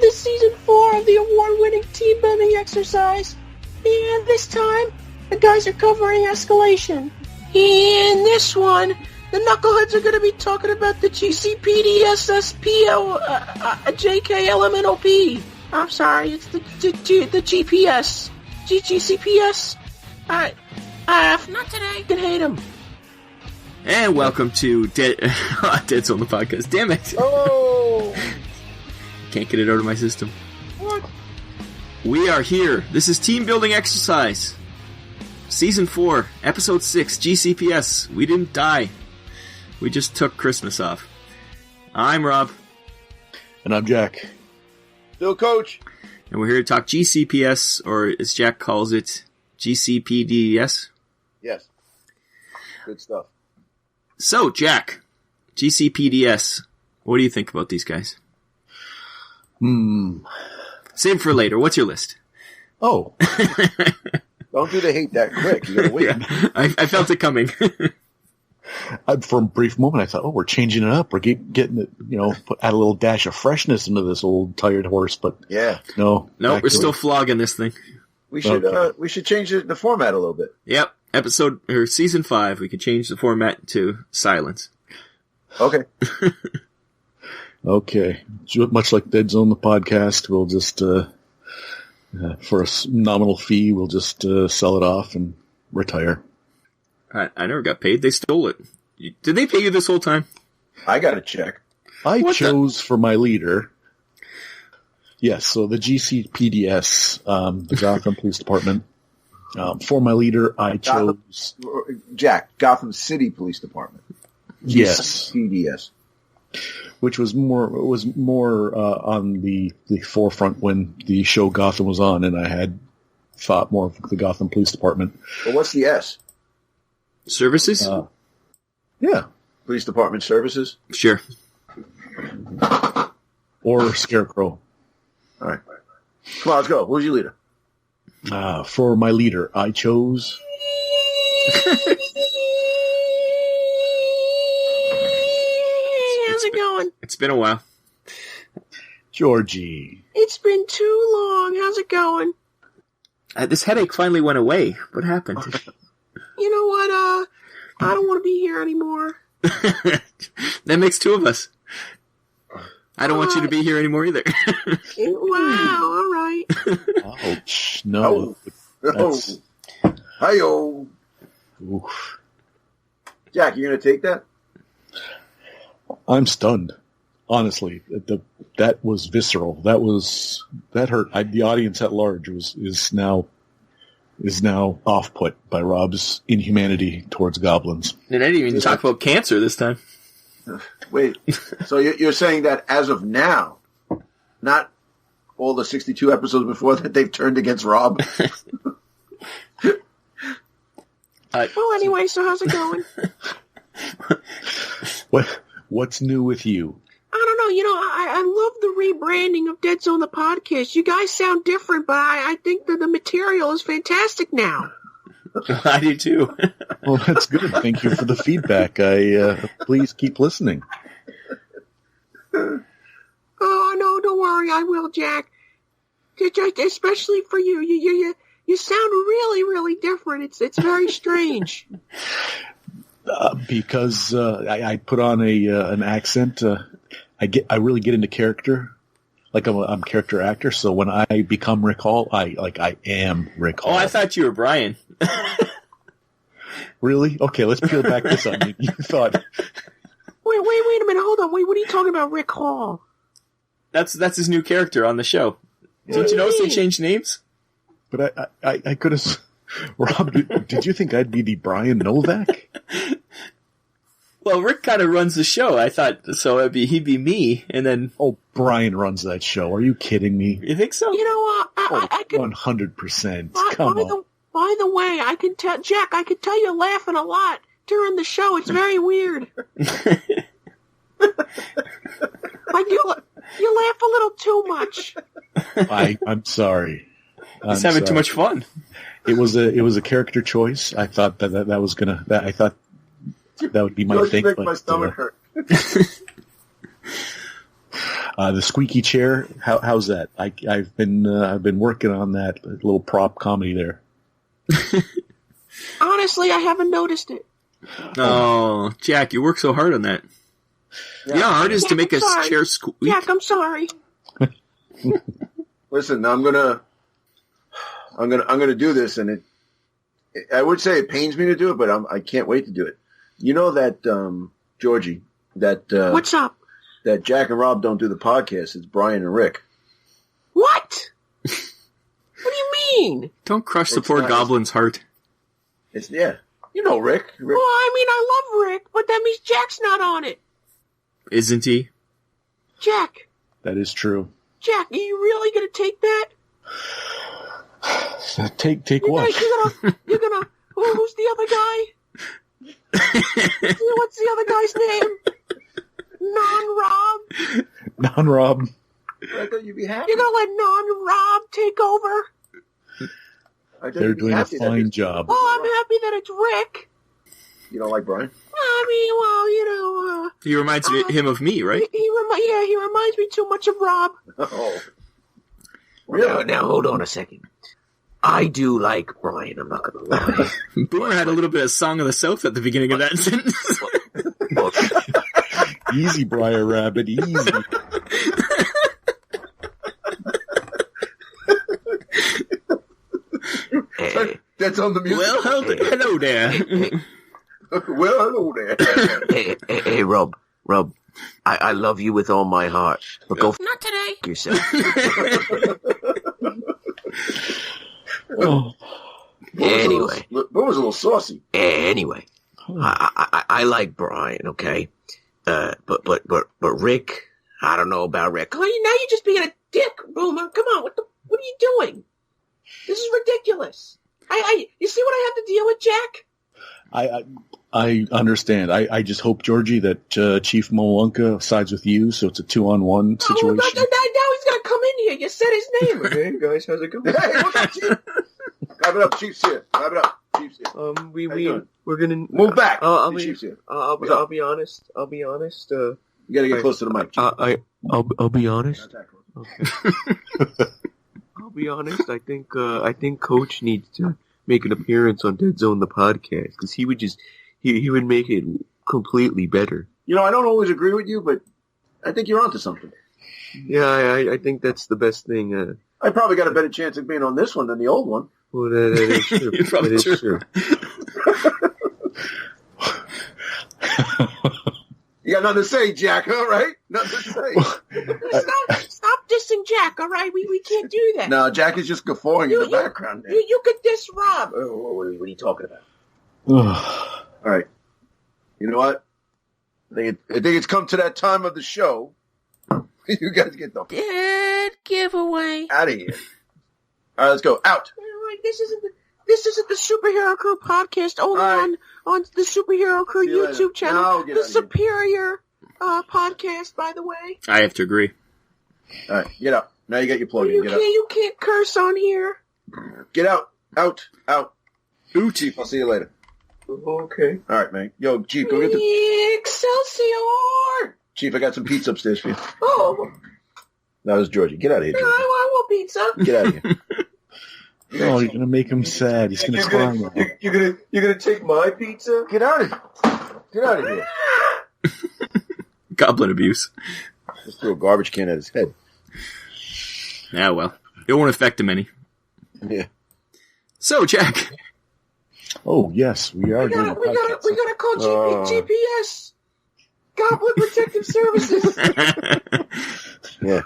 to Season 4 of the award-winning team-building exercise. And this time, the guys are covering Escalation. In this one, the knuckleheads are going to be talking about the G.C.P.S. JK I'm sorry, it's the G.P.S. G.C.P.S. Alright, not today. You can hate him. And welcome to Deadzone the Podcast. Damn it! Oh! Can't get it out of my system. What? We are here. This is Team Building Exercise. Season 4, Episode 6, G.C.P.S. We didn't die. We just took Christmas off. I'm Rob. And I'm Jack. Still Coach. And we're here to talk G.C.P.S, or as Jack calls it, G.C.P.S. Yes. Good stuff. So, Jack, G.C.P.S, what do you think about these guys? Save for later. What's your list? Oh. Don't do the hate that quick. You gotta wait. Yeah, I felt it coming. For a brief moment, I thought, we're changing it up. We're getting it, add a little dash of freshness into this old tired horse. But yeah, no, we're still flogging this thing. We should change the format a little bit. Yep, Season 5. We could change the format to silence. Okay. Okay. Much like Deadzone the Podcast, we'll just for a nominal fee, we'll just sell it off and retire. I never got paid. They stole it. Did they pay you this whole time? I got a check. I chose for my leader. Yes, so the G.C.P.S, the Gotham Police Department. For my leader, I chose... Gotham City Police Department. Yes. G.C.P.S. Which was more on the forefront when the show Gotham was on, and I had thought more of the Gotham Police Department. Well, what's the S? Services? Yeah. Police Department Services? Sure. Or Scarecrow. All right. Come on, let's go. Who's your leader? For my leader, I chose... How's it going? It's been a while. Georgie. It's been too long. How's it going? This headache finally went away. What happened? You know what, I don't want to be here anymore. That makes two of us. I don't want you to be here anymore either. Wow, all right. Ouch. No. Hi-yo. Oof. Jack, you going to take that? I'm stunned. Honestly, that was visceral. That hurt. The audience at large is now off-put by Rob's inhumanity towards goblins. And I didn't even talk about cancer this time. Wait, so you're saying that as of now, not all the 62 episodes before that, they've turned against Rob? Well, anyway, so how's it going? What's new with you? I don't know. I love the rebranding of Deadzone the Podcast. You guys sound different, but I think that the material is fantastic now. I do too. Well, that's good. Thank you for the feedback. Please keep listening. Oh, no, don't worry. I will, Jack. Especially for you. You sound really, really different. It's very strange. Because I put on an accent. I really get into character. Like I'm a character actor, so when I become Rick Hall, I am Rick Hall. Oh, I thought you were Brian. Really? Okay, let's peel back this onion. You thought? Wait a minute. Hold on. Wait, what are you talking about, Rick Hall? That's his new character on the show. Didn't you notice they changed names? But I could have. Rob, did you think I'd be the Brian Novak? Well, Rick kind of runs the show. I thought so. He'd be me, and then Brian runs that show. Are you kidding me? You think so? You know, I could 100%. Come on. By the way, I can tell Jack. I could tell you're laughing a lot during the show. It's very weird. Like you laugh a little too much. I'm sorry. He's having too much fun. It was a character choice. I thought that was gonna. I thought that would be my thing. Make my stomach hurt. The squeaky chair. How's that? I've been working on that little prop comedy there. Honestly, I haven't noticed it. Oh, Jack, you work so hard on that. Yeah, hard is to make a chair squeak. Jack, I'm sorry. Listen, I'm gonna do this, and I would say it pains me to do it, but I can't wait to do it. You know that, Georgie, that What's up? That Jack and Rob don't do the podcast. It's Brian and Rick. What? What do you mean? Don't crush the poor goblin's heart. You know Rick. Well, I mean, I love Rick, but that means Jack's not on it. Isn't he? Jack. That is true. Jack, are you really gonna take that? Take what? You're gonna. Who's the other guy? What's the other guy's name? Non-Rob. Non-Rob. I thought you'd be happy. You're gonna let Non-Rob take over? They're doing a fine job. Oh, I'm happy that it's Rick. You don't like Brian? I mean, well, you know. He reminds him of me, right? He reminds me too much of Rob. Oh. Really? Now, hold on a second. I do like Brian, I'm not gonna lie. Boomer had a little bit of Song of the South at the beginning of that sentence. Easy, Briar Rabbit, easy. That's on the music. Well, hello there. Well, hello there. Hey, Rob. I love you with all my heart. But go Not today. yourself. Oh. Anyway. Boomer's a little saucy. Anyway. I like Brian, okay? But Rick, I don't know about Rick. Oh, now you're just being a dick, Boomer. Come on, what are you doing? This is ridiculous. You see what I have to deal with, Jack? I understand. I just hope, Georgie, that Chief Molunka sides with you, so it's a 2-on-1 situation. Now he's gonna come in here. You said his name. Hey guys, how's it going? Hey, what's up, Chief? Grab it up, Chief's here. Grab it up, Chief's here. We're gonna move back. Chief's here. I'll be honest. You gotta get close to the mic, Chief. I'll be honest. Okay. I'll be honest. I think Coach needs to make an appearance on Deadzone the Podcast because he would he would make it completely better. You know, I don't always agree with you, but I think you're onto something. Yeah, I think that's the best thing. I probably got a better chance of being on this one than the old one. Well, that is true. Probably that is true. You got nothing to say, Jack, huh? Right? Nothing to say. Stop dissing Jack, all right? We can't do that. No, Jack is just guffawing in the background. You could diss Rob. What are you talking about? All right. You know what? I think it's come to that time of the show. You guys get the Dead giveaway. out of here. All right, let's go. Out. This isn't the Superhero Crew podcast only on the Superhero Crew YouTube channel. The Superior podcast, by the way. I have to agree. All right, get out. Now you got your plug in. You can't curse on here. Get out. Out. Ooh, Chief, I'll see you later. Okay. All right, man. Yo, Chief, go get the... Excelsior! Chief, I got some pizza upstairs for you. Oh. That was Georgie. Get out of here, No, Georgie. I want pizza. Get out of here. Oh, you're gonna make him sad. He's gonna cry now. You're gonna take my pizza? Get out of here. Goblin abuse. Just threw a garbage can at his head. Yeah, well, it won't affect him any. Yeah. So, Jack. Oh yes, we are doing a podcast. We gotta call G.P.S. Goblin Protective Services. Yeah.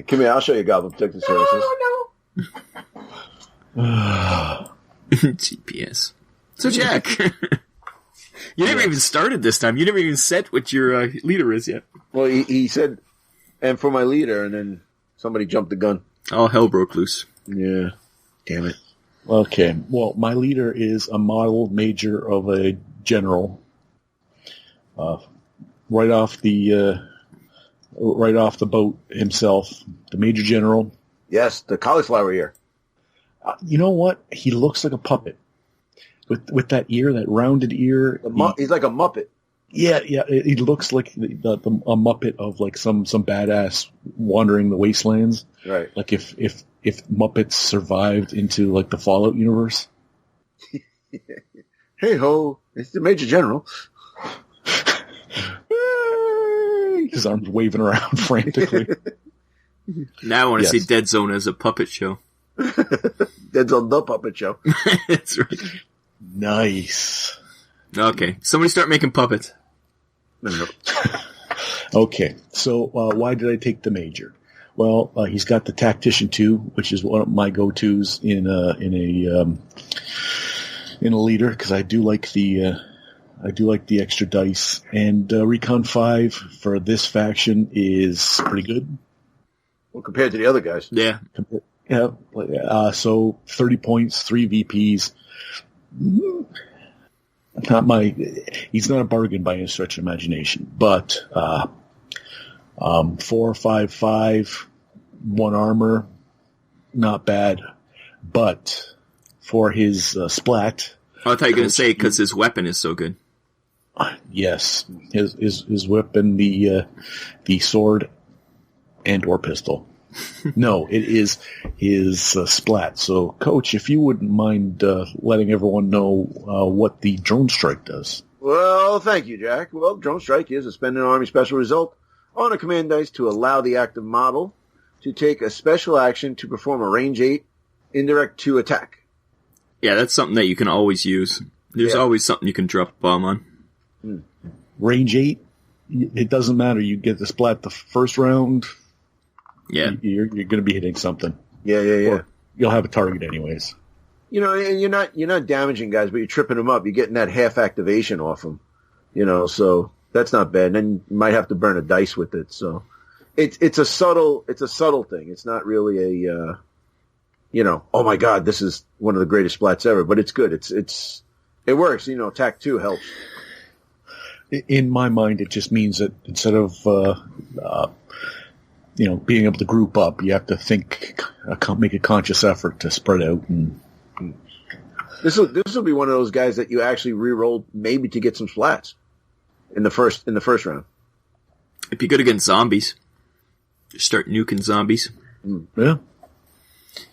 Come here, I'll show you Goblin Protective Services. No. G.P.S. So, Jack. You never even started this time. You never even said what your leader is yet. Well, he said, and for my leader, and then somebody jumped the gun. All hell broke loose. Yeah. Damn it. Okay, well, my leader is a model major of a general. Right off the boat himself, the major general. Yes, the cauliflower ear. You know what? He looks like a puppet with that ear, that rounded ear. He's like a Muppet. Yeah. He looks like a Muppet of like some badass wandering the wastelands. Right. Like if Muppets survived into like the Fallout universe. Hey ho, it's the Major General. His arms waving around frantically. Now I want to see Deadzone as a puppet show. Deadzone the Puppet Show. That's right. Nice. Okay, somebody start making puppets. No. Okay, so why did I take the Major? Well, he's got the Tactician 2, which is one of my go-tos in a leader, because I do like the extra dice, and Recon 5 for this faction is pretty good. Well, compared to the other guys. Yeah. Yeah. So 30 points, 3 VPs. He's not a bargain by any stretch of imagination, but 4, 5, 5, 1 armor, not bad. But for his splat, I thought you were going to say because his weapon is so good. Yes, his weapon, the sword and/or pistol. No, it is his splat. So, Coach, if you wouldn't mind letting everyone know what the drone strike does. Well, thank you, Jack. Well, drone strike is a spend an army special result on a command dice to allow the active model to take a special action to perform a range 8 indirect 2 attack. Yeah, that's something that you can always use. There's always something you can drop a bomb on. Range 8, it doesn't matter. You get the splat the first round. Yeah, you're going to be hitting something. Yeah. Or you'll have a target anyways. You know, and you're not damaging guys, but you're tripping them up. You're getting that half activation off them. You know, so that's not bad. And then you might have to burn a dice with it. So it's a subtle thing. It's not really a oh my God, this is one of the greatest splats ever. But it's good. It works. You know, attack 2 helps. In my mind, it just means that instead of being able to group up, you have to make a conscious effort to spread out. And this will be one of those guys that you actually re-roll maybe to get some splats in the first round. It'd be good against zombies. Just start nuking zombies. Yeah.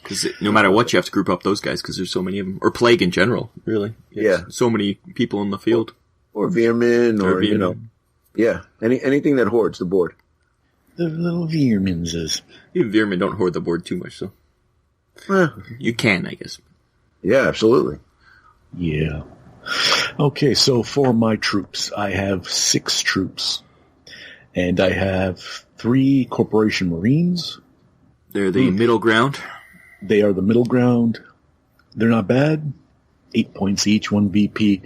Because no matter what, you have to group up those guys because there's so many of them. Or plague in general, really. Yeah. So many people in the field. Or veer-myn, or veer-myn. Anything that hoards the board. The little veer-myns. Even veer-myn don't hoard the board too much, so. You can, I guess. Yeah, absolutely. Yeah. Okay, so for my troops, I have 6 troops. And I have 3 Corporation Marines. They're the middle ground. They are the middle ground. They're not bad. 8 points each, 1 VP.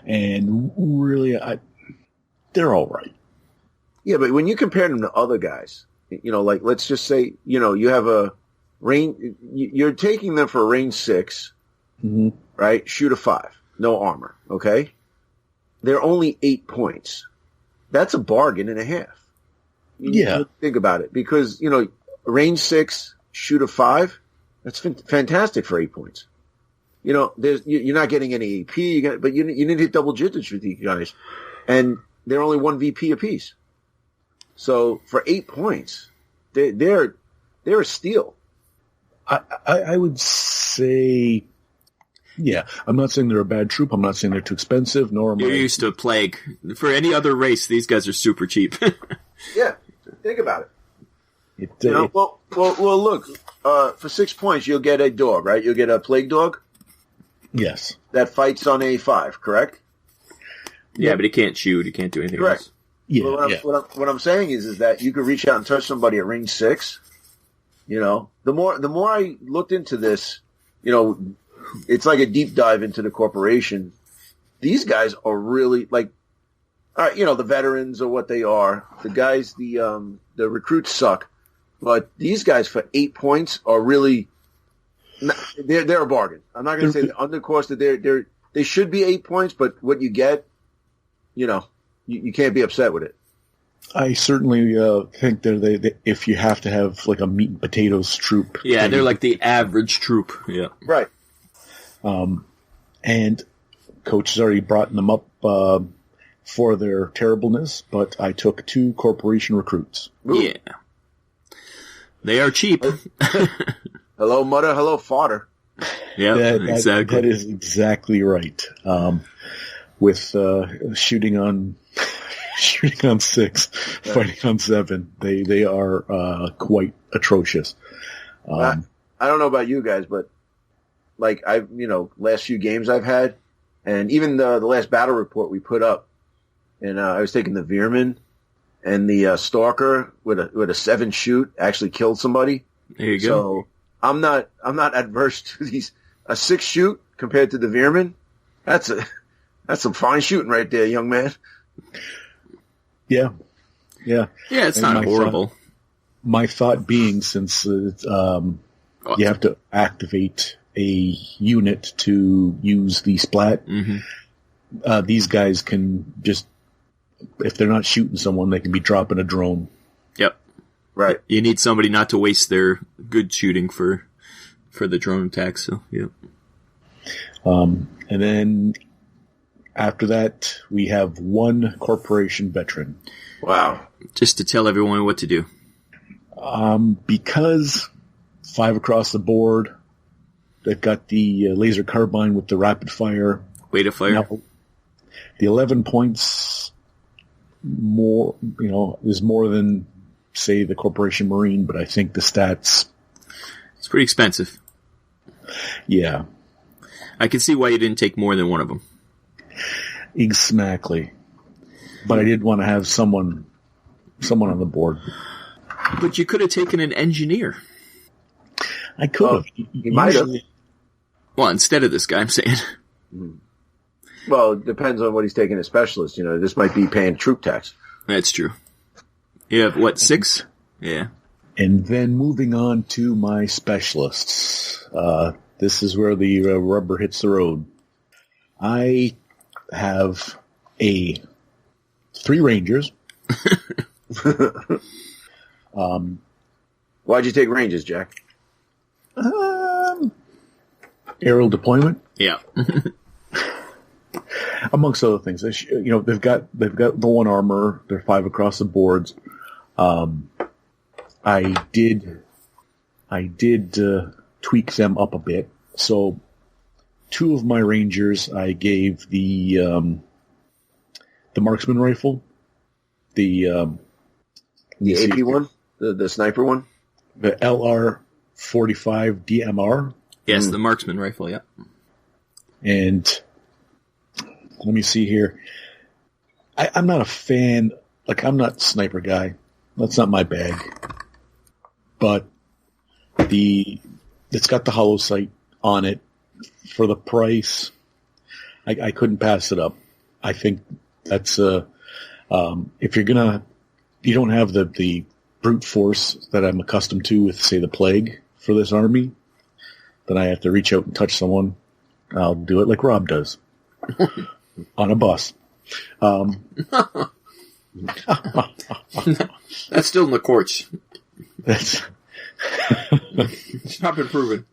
And really, they're all right. Yeah, but when you compare them to other guys, like let's just say, you have a range, you're taking them for a range 6, right? Shoot a 5, no armor, okay? They're only 8 points. That's a bargain and a half. You think about it, because, range 6, shoot a 5, that's fantastic for 8 points. You're not getting any AP, but you need to hit double digits with these guys. And they're only 1 VP apiece. So for 8 points, they're a steal. I would say, yeah. I'm not saying they're a bad troop. I'm not saying they're too expensive. Nor am You're used to plague. For any other race, these guys are super cheap. Yeah, think about it. Well, look. For 6 points, you'll get a dog, right? You'll get a plague dog. Yes. That fights on a 5, correct? Yeah, but he can't shoot. He can't do anything correct. else. Yeah, what I'm saying is that you could reach out and touch somebody at range 6. The more I looked into this, it's like a deep dive into the corporation. These guys are really like, the veterans are what they are. The guys, the recruits suck, but these guys for 8 points are really, they're a bargain. I'm not going to say the undercourse that they should be 8 points, but what you get, you can't be upset with it. I certainly think they if you have to have like a meat and potatoes troop. Yeah, they're like the average troop. Yeah. Right. And Coach has already brought them up. for their terribleness, but I took 2 corporation recruits. Ooh. Yeah. They are cheap. Hello, mother. Hello, father. Yeah, exactly. That is exactly right. With shooting on 6, fighting on 7, they are quite atrocious. I don't know about you guys, but like last few games I've had, and even the last battle report we put up, and I was taking the veer-myn, and the stalker with a 7 shoot actually killed somebody. There you go. So I'm not adverse to these a 6 shoot compared to the veer-myn. That's some fine shooting right there, young man. Yeah. It's not horrible. My thought being, since you have to activate a unit to use the splat, these guys can just, if they're not shooting someone, they can be dropping a drone. Yep. Right. You need somebody not to waste their good shooting for the drone attack, so, yeah. And then after that, we have 1 corporation veteran. Wow. Just to tell everyone what to do. Because 5 across the board, they've got the laser carbine with the rapid fire. Way to fire. Now, the 11 points more, is more than, say, the Corporation Marine, but I think the stats... It's pretty expensive. Yeah. I can see why you didn't take more than one of them. Exactly. But I did want to have someone on the board. But you could have taken an engineer. I could have. You might have. Well, instead of this guy, I'm saying. Well, it depends on what he's taking as specialist. This might be paying troop tax. That's true. You have, what, 6? Yeah. And then moving on to my specialists. This is where the rubber hits the road. I have 3 Rangers. Why'd you take Rangers, Jack? Aerial deployment. Yeah. Amongst other things. They've got the 1 armor. They're 5 across the boards. I did tweak them up a bit. So 2 of my Rangers I gave the marksman rifle, the AP one, the sniper one, the LR-45 DMR. Yes, the marksman rifle. Yeah. And let me see here. I'm not a fan. Like, I'm not a sniper guy. That's not my bag. But it's got the hollow sight on it. For the price, I couldn't pass it up. I think that's if you don't have the brute force that I'm accustomed to with, say, the plague for this army, then I have to reach out and touch someone. I'll do it like Rob does on a bus. That's still in the courts. That's It's not been proven.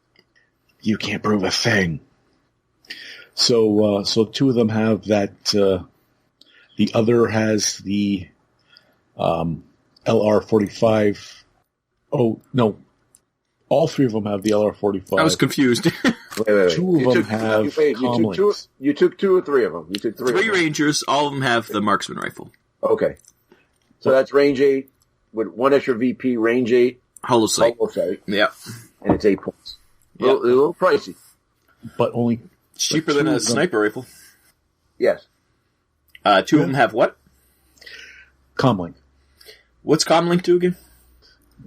You can't prove a thing. So 2 of them have that. The other has the LR-45. Oh no! All 3 of them have the LR-45. I was confused. Wait. 2 of them have comlinks. You took 2 or 3 of them. You took 3. 3 Rangers. All of them have the marksman rifle. Okay. So that's range 8 with 1 extra VP, range 8. Hollow sight. Yeah. And it's 8 points. A little pricey. But only... It's cheaper than a sniper rifle. Yes. 2 of them have what? Comlink. What's Comlink do again?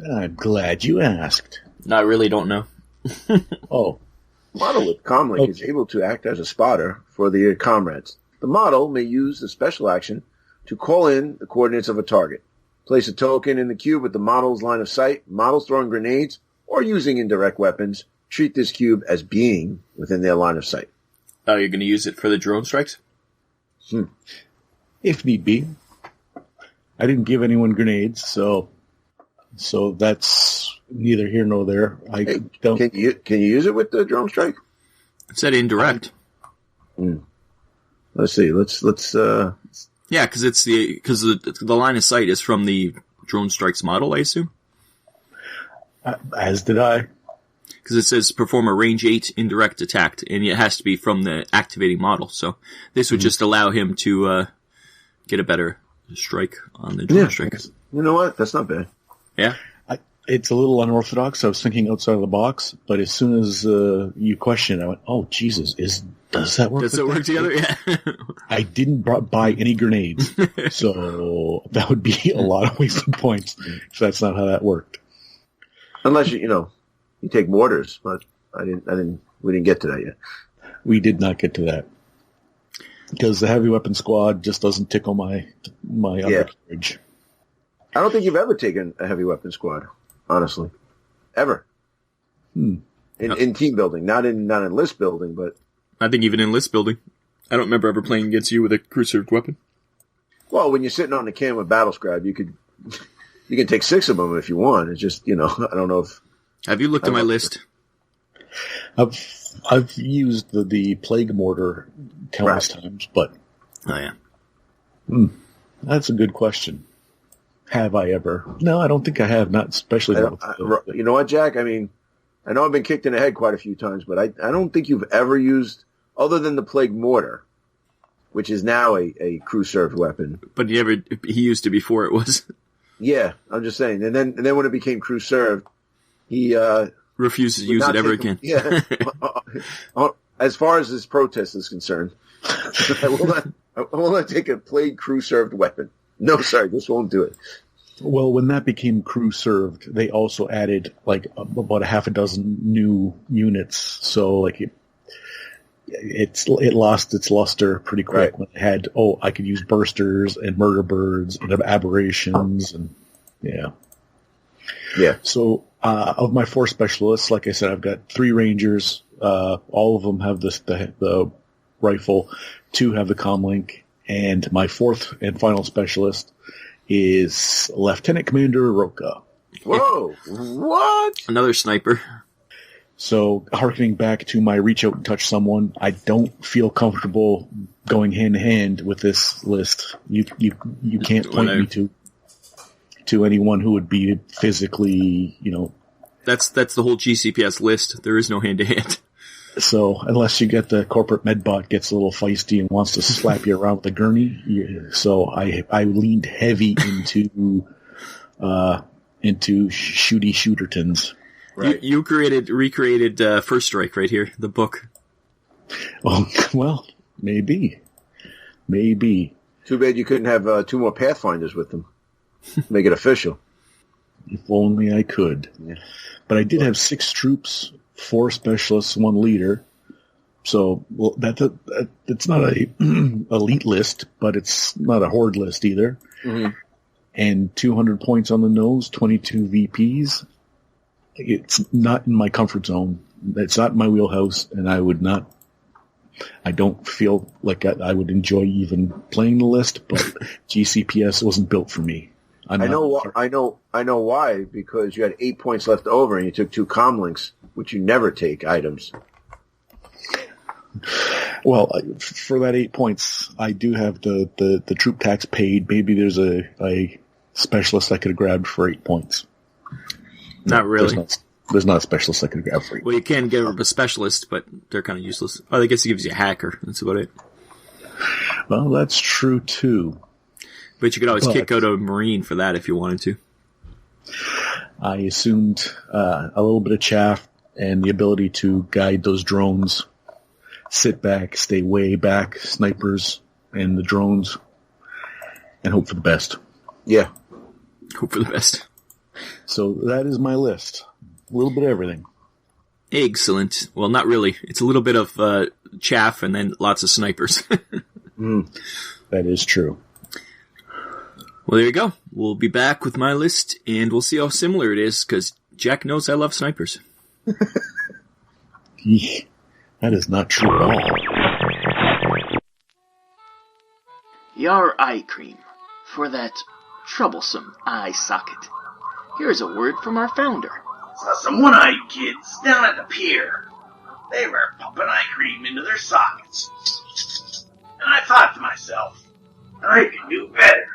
I'm glad you asked. No, I really don't know. Oh. Model with Comlink is able to act as a spotter for the comrades. The model may use the special action to call in the coordinates of a target. Place a token in the cube with the model's line of sight. Models throwing grenades or using indirect weapons treat this cube as being within their line of sight. Oh, you're going to use it for the drone strikes? If need be. I didn't give anyone grenades, so that's neither here nor there. Don't. Can you use it with the drone strike? It said indirect. Let's see. Let's Yeah, because the line of sight is from the drone strikes model, I assume. As did I. Because it says perform a range 8 indirect attack, and it has to be from the activating model. So this would just allow him to get a better strike on the drone strikes. You know what? That's not bad. Yeah. It's a little unorthodox. I was thinking outside of the box, but as soon as you questioned it, I went, "Oh Jesus! Does that work? Does it work together?" Yeah. I didn't buy any grenades, so that would be a lot of wasted points if that's not how that worked. Unless you take mortars, but we didn't get to that yet. We did not get to that because the heavy weapon squad just doesn't tickle my undercarriage. I don't think you've ever taken a heavy weapon squad. Honestly, ever in team building, not in list building, but I think even in list building, I don't remember ever playing against you with a crew-served weapon. Well, when you're sitting on the cam with battle scribe, you can take 6 of them if you want. It's just I don't know if. Have you looked at my list? I've used the plague mortar countless times, but oh yeah, that's a good question. Have I ever? No, I don't think I have. Not especially. You know what, Jack? I mean, I know I've been kicked in the head quite a few times, but I don't think you've ever used, other than the plague mortar, which is now a crew-served weapon. But he used it before it was. Yeah, I'm just saying. And then when it became crew-served, he refuses to use it ever again. Yeah. As far as his protest is concerned, I will not take a plague crew-served weapon. No, sorry, this won't do it. Well, when that became crew served, they also added about a half a dozen new units. So it lost its luster pretty quick when it had I could use bursters and murder birds and aberrations and yeah. So of my 4 specialists, like I said, I've got 3 rangers. All of them have the rifle. 2 have the comlink. And my 4th and final specialist is Lieutenant Commander Roca. Whoa! What? Another sniper. So, harkening back to my reach out and touch someone, I don't feel comfortable going hand in hand with this list. You can't point me to anyone who would be physically, That's the whole G.C.P.S. list. There is no hand to hand. So unless you get the corporate medbot gets a little feisty and wants to slap you around with a gurney, so I leaned heavy into shooty shootertons. Right. You recreated First Strike right here, the book. Oh well, maybe. Too bad you couldn't have 2 more Pathfinders with them. Make it official. If only I could. Yeah. But I did have 6 troops. 4 specialists, 1 leader. So that's not a elite list, but it's not a horde list either. Mm-hmm. And 200 points on the nose, 22 VPs. It's not in my comfort zone. It's not in my wheelhouse, and I don't feel like I would enjoy even playing the list, but G.C.P.S. wasn't built for me. I know why, because you had 8 points left over and you took 2 comlinks, which you never take items. Well, for that 8 points, I do have the troop tax paid. Maybe there's a specialist I could have grabbed for 8 points. Not really. There's not a specialist I could have grabbed for 8 Well, you can get a specialist, but they're kind of useless. Oh, I guess it gives you a hacker. That's about it. Well, that's true, too. But you could always kick out a Marine for that if you wanted to. I assumed a little bit of chaff and the ability to guide those drones, sit back, stay way back, snipers and the drones, and hope for the best. Yeah. Hope for the best. So that is my list. A little bit of everything. Excellent. Well, not really. It's a little bit of chaff and then lots of snipers. That is true. Well, there you go. We'll be back with my list, and we'll see how similar it is, because Jack knows I love snipers. That is not true at all. Your eye cream for that troublesome eye socket. Here's a word from our founder. Saw some one-eyed kids down at the pier. They were pumping eye cream into their sockets. And I thought to myself, I can do better.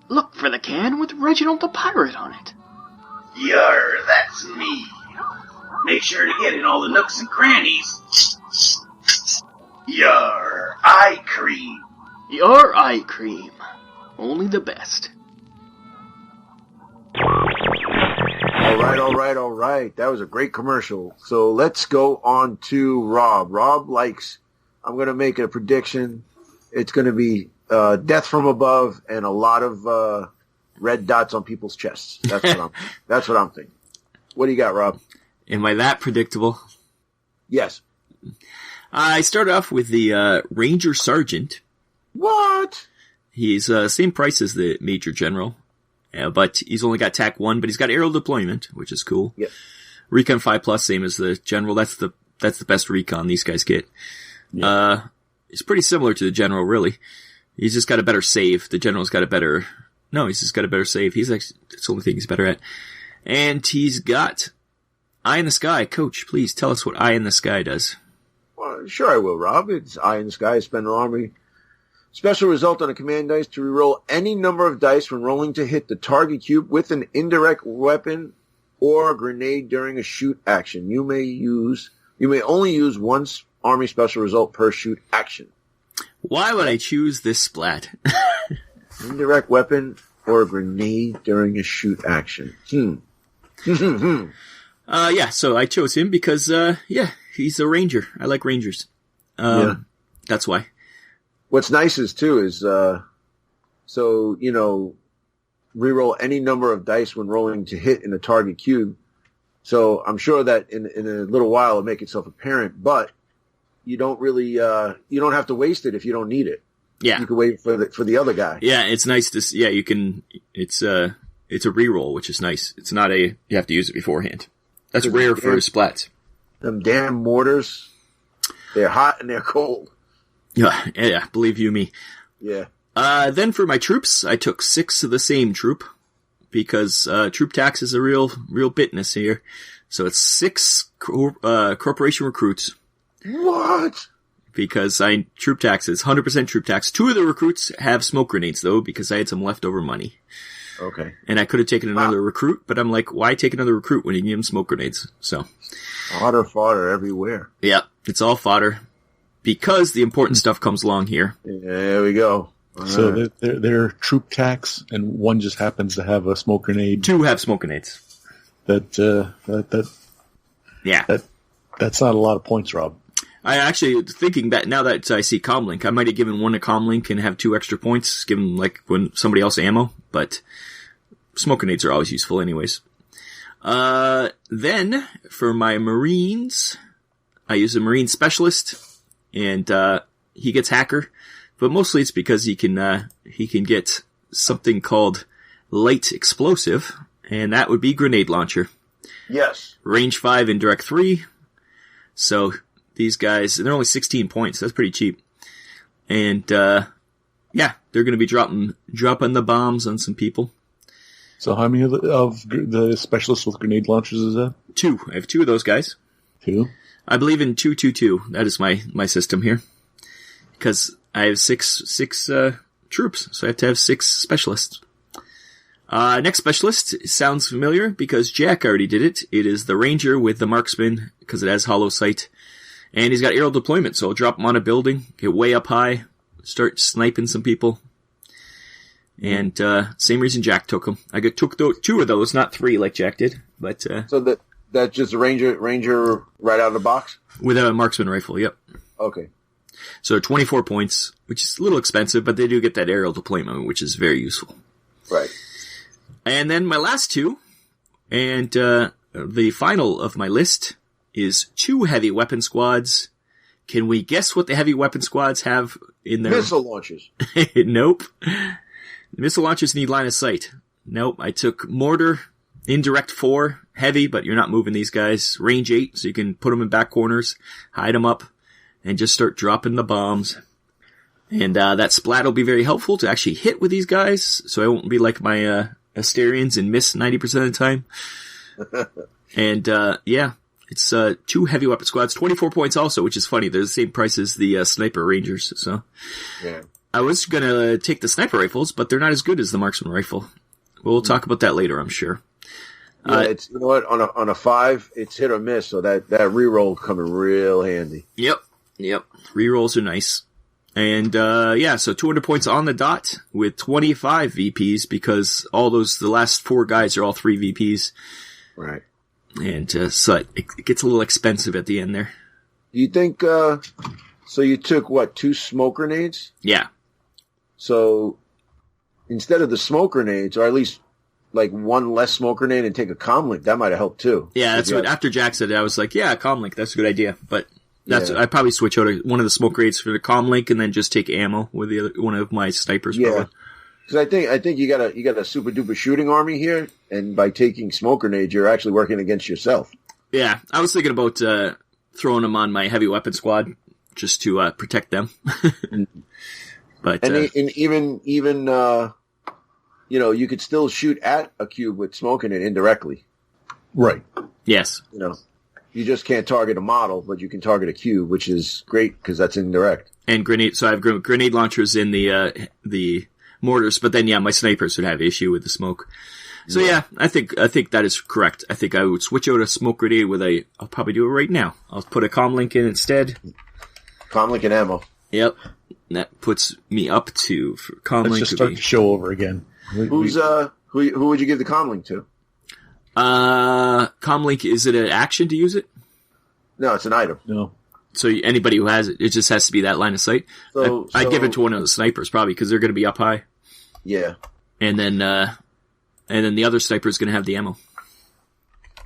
Look for the can with Reginald the Pirate on it. Yar, that's me. Make sure to get in all the nooks and crannies. Yar, eye cream. Your eye cream. Only the best. All right. That was a great commercial. So let's go on to Rob. Rob likes, I'm going to make a prediction. It's going to be death from above and a lot of red dots on people's chests. That's what I'm thinking. What do you got, Rob? Am I that predictable? Yes. I start off with the Ranger Sergeant. What? He's same price as the Major General, but he's only got TAC 1, but he's got aerial deployment, which is cool. Yep. Recon 5+, same as the General. That's the best recon these guys get. Yeah. It's pretty similar to the General, really. He's just got a better save. The General's got a better... No, he's just got a better save. He's actually... That's the only thing he's better at. And he's got Eye in the Sky. Coach, please tell us what Eye in the Sky does. Well, sure I will, Rob. It's Eye in the Sky. Spend an army. Special result on a command dice to reroll any number of dice when rolling to hit the target cube with an indirect weapon or a grenade during a shoot action. You may only use one army special result per shoot action. Why would I choose this splat? Indirect weapon or a grenade during a shoot action. Yeah, so I chose him because, he's a ranger. I like rangers. That's why. What's nice is, reroll any number of dice when rolling to hit in a target cube. So I'm sure that in a little while it'll make itself apparent, but you don't really, you don't have to waste it if you don't need it. Yeah. You can wait for the other guy. Yeah, it's nice to see. Yeah, you can, it's a reroll, which is nice. It's not you have to use it beforehand. That's rare for splats. Them damn mortars, they're hot and they're cold. Yeah, believe you me. Yeah. Then for my troops, I took 6 of the same troop because troop tax is a real bitness here. So it's 6 corporation recruits. What? Because troop tax is 100% troop tax. 2 of the recruits have smoke grenades though, because I had some leftover money. Okay. And I could have taken another recruit, but I'm like, why take another recruit when you can give him smoke grenades? So. Fodder everywhere. Yeah, it's all fodder. Because the important stuff comes along here. There we go. So they're troop tax, and one just happens to have a smoke grenade. 2 have smoke grenades. That's not a lot of points, Rob. I actually thinking that now that I see Comlink, I might have given one a Comlink and have 2 extra points, given like when somebody else ammo. But smoke grenades are always useful, anyways. Then for my Marines, I use a Marine Specialist. And, he gets hacker, but mostly it's because he can get something called light explosive, and that would be grenade launcher. Yes. Range 5, indirect 3. So these guys, they're only 16 points. That's pretty cheap. And, they're gonna be dropping the bombs on some people. So how many of the specialists with grenade launchers is that? 2. I have 2 of those guys. 2? I believe in 2-2-2. That is my system here. Because I have 6 troops, so I have to have 6 specialists. Next specialist sounds familiar because Jack already did it. It is the Ranger with the Marksman because it has hollow sight. And he's got aerial deployment, so I'll drop him on a building, get way up high, start sniping some people. And same reason Jack took them. I took 2 of those, not 3 like Jack did. But so that's just a Ranger right out of the box? With a Marksman rifle, yep. Okay. So 24 points, which is a little expensive, but they do get that aerial deployment, which is very useful. Right. And then my last 2, and the final of my list is 2 heavy weapon squads. Can we guess what the heavy weapon squads have in their... Missile launchers. Nope. The missile launchers need line of sight. Nope. I took mortar, indirect 4, heavy, but you're not moving these guys. Range 8, so you can put them in back corners, hide them up, and just start dropping the bombs. And that splat will be very helpful to actually hit with these guys, so I won't be like my Asterians and miss 90% of the time. And it's 2 heavy weapon squads, 24 points also, which is funny. They're the same price as the Sniper Rangers, so. Yeah. I was going to take the sniper rifles, but they're not as good as the marksman rifle. We'll talk about that later, I'm sure. Yeah, it's, you know what, on a 5, it's hit or miss, so that reroll coming real handy. Yep. Rerolls are nice. And, so 200 points on the dot with 25 VPs because the last 4 guys are all 3 VPs. Right. And, so it gets a little expensive at the end there. Do you think, so you took, 2 smoke grenades? Yeah. So instead of the smoke grenades, or at least like 1 less smoke grenade and take a comlink, that might have helped too. Yeah, that's what, after Jack said it, I was like, yeah, comlink, that's a good idea. But I'd probably switch out one of the smoke grenades for the comlink and then just take ammo with one of my snipers. Yeah. Because I think you got a super duper shooting army here, and by taking smoke grenades, you're actually working against yourself. Yeah, I was thinking about throwing them on my heavy weapon squad just to protect them. But even you could still shoot at a cube with smoke in it indirectly. Right. Yes. You just can't target a model, but you can target a cube, which is great because that's indirect. And grenade. So I have grenade launchers in the mortars, but then my snipers would have issue with the smoke. So I think that is correct. I think I would switch out a smoke grenade I'll probably do it right now. I'll put a comlink in instead. Comlink and ammo. Yep. That puts me up to for comlink. Let's just start the show over again. Who would you give the comlink to? Comlink, is it an action to use it? No, it's an item. No. So anybody who has it, it just has to be that line of sight. I'd give it to one of the snipers probably because they're going to be up high. Yeah. And then the other sniper is going to have the ammo.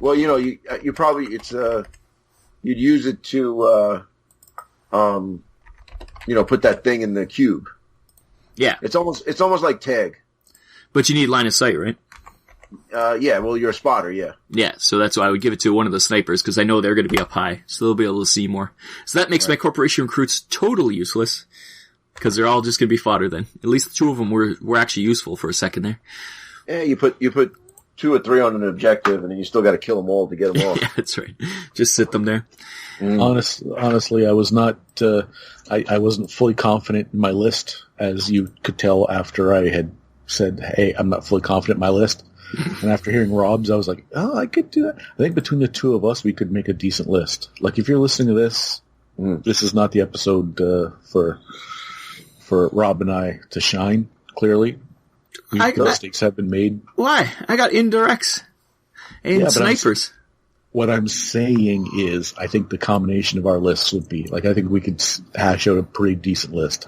Well, you probably you'd use it to put that thing in the cube. Yeah. It's almost like tag. But you need line of sight, right? Well, you're a spotter, yeah. Yeah, so that's why I would give it to one of the snipers, because I know they're going to be up high, so they'll be able to see more. So that makes my corporation recruits totally useless, because they're all just going to be fodder then. At least 2 of them were actually useful for a second there. Yeah, you put 2 or 3 on an objective, and then you still got to kill them all to get them off. Yeah, that's right. Just sit them there. Honestly, I was not. I wasn't fully confident in my list, as you could tell after I had said, "Hey, I'm not fully confident in my list." And after hearing Rob's, I was like, "Oh, I could do that." I think between the 2 of us, we could make a decent list. Like, if you're listening to this, this is not the episode for Rob and I to shine. Clearly, mistakes have been made. Why? I got indirects and snipers. What I'm saying is, I think the combination of our lists would be, I think we could hash out a pretty decent list.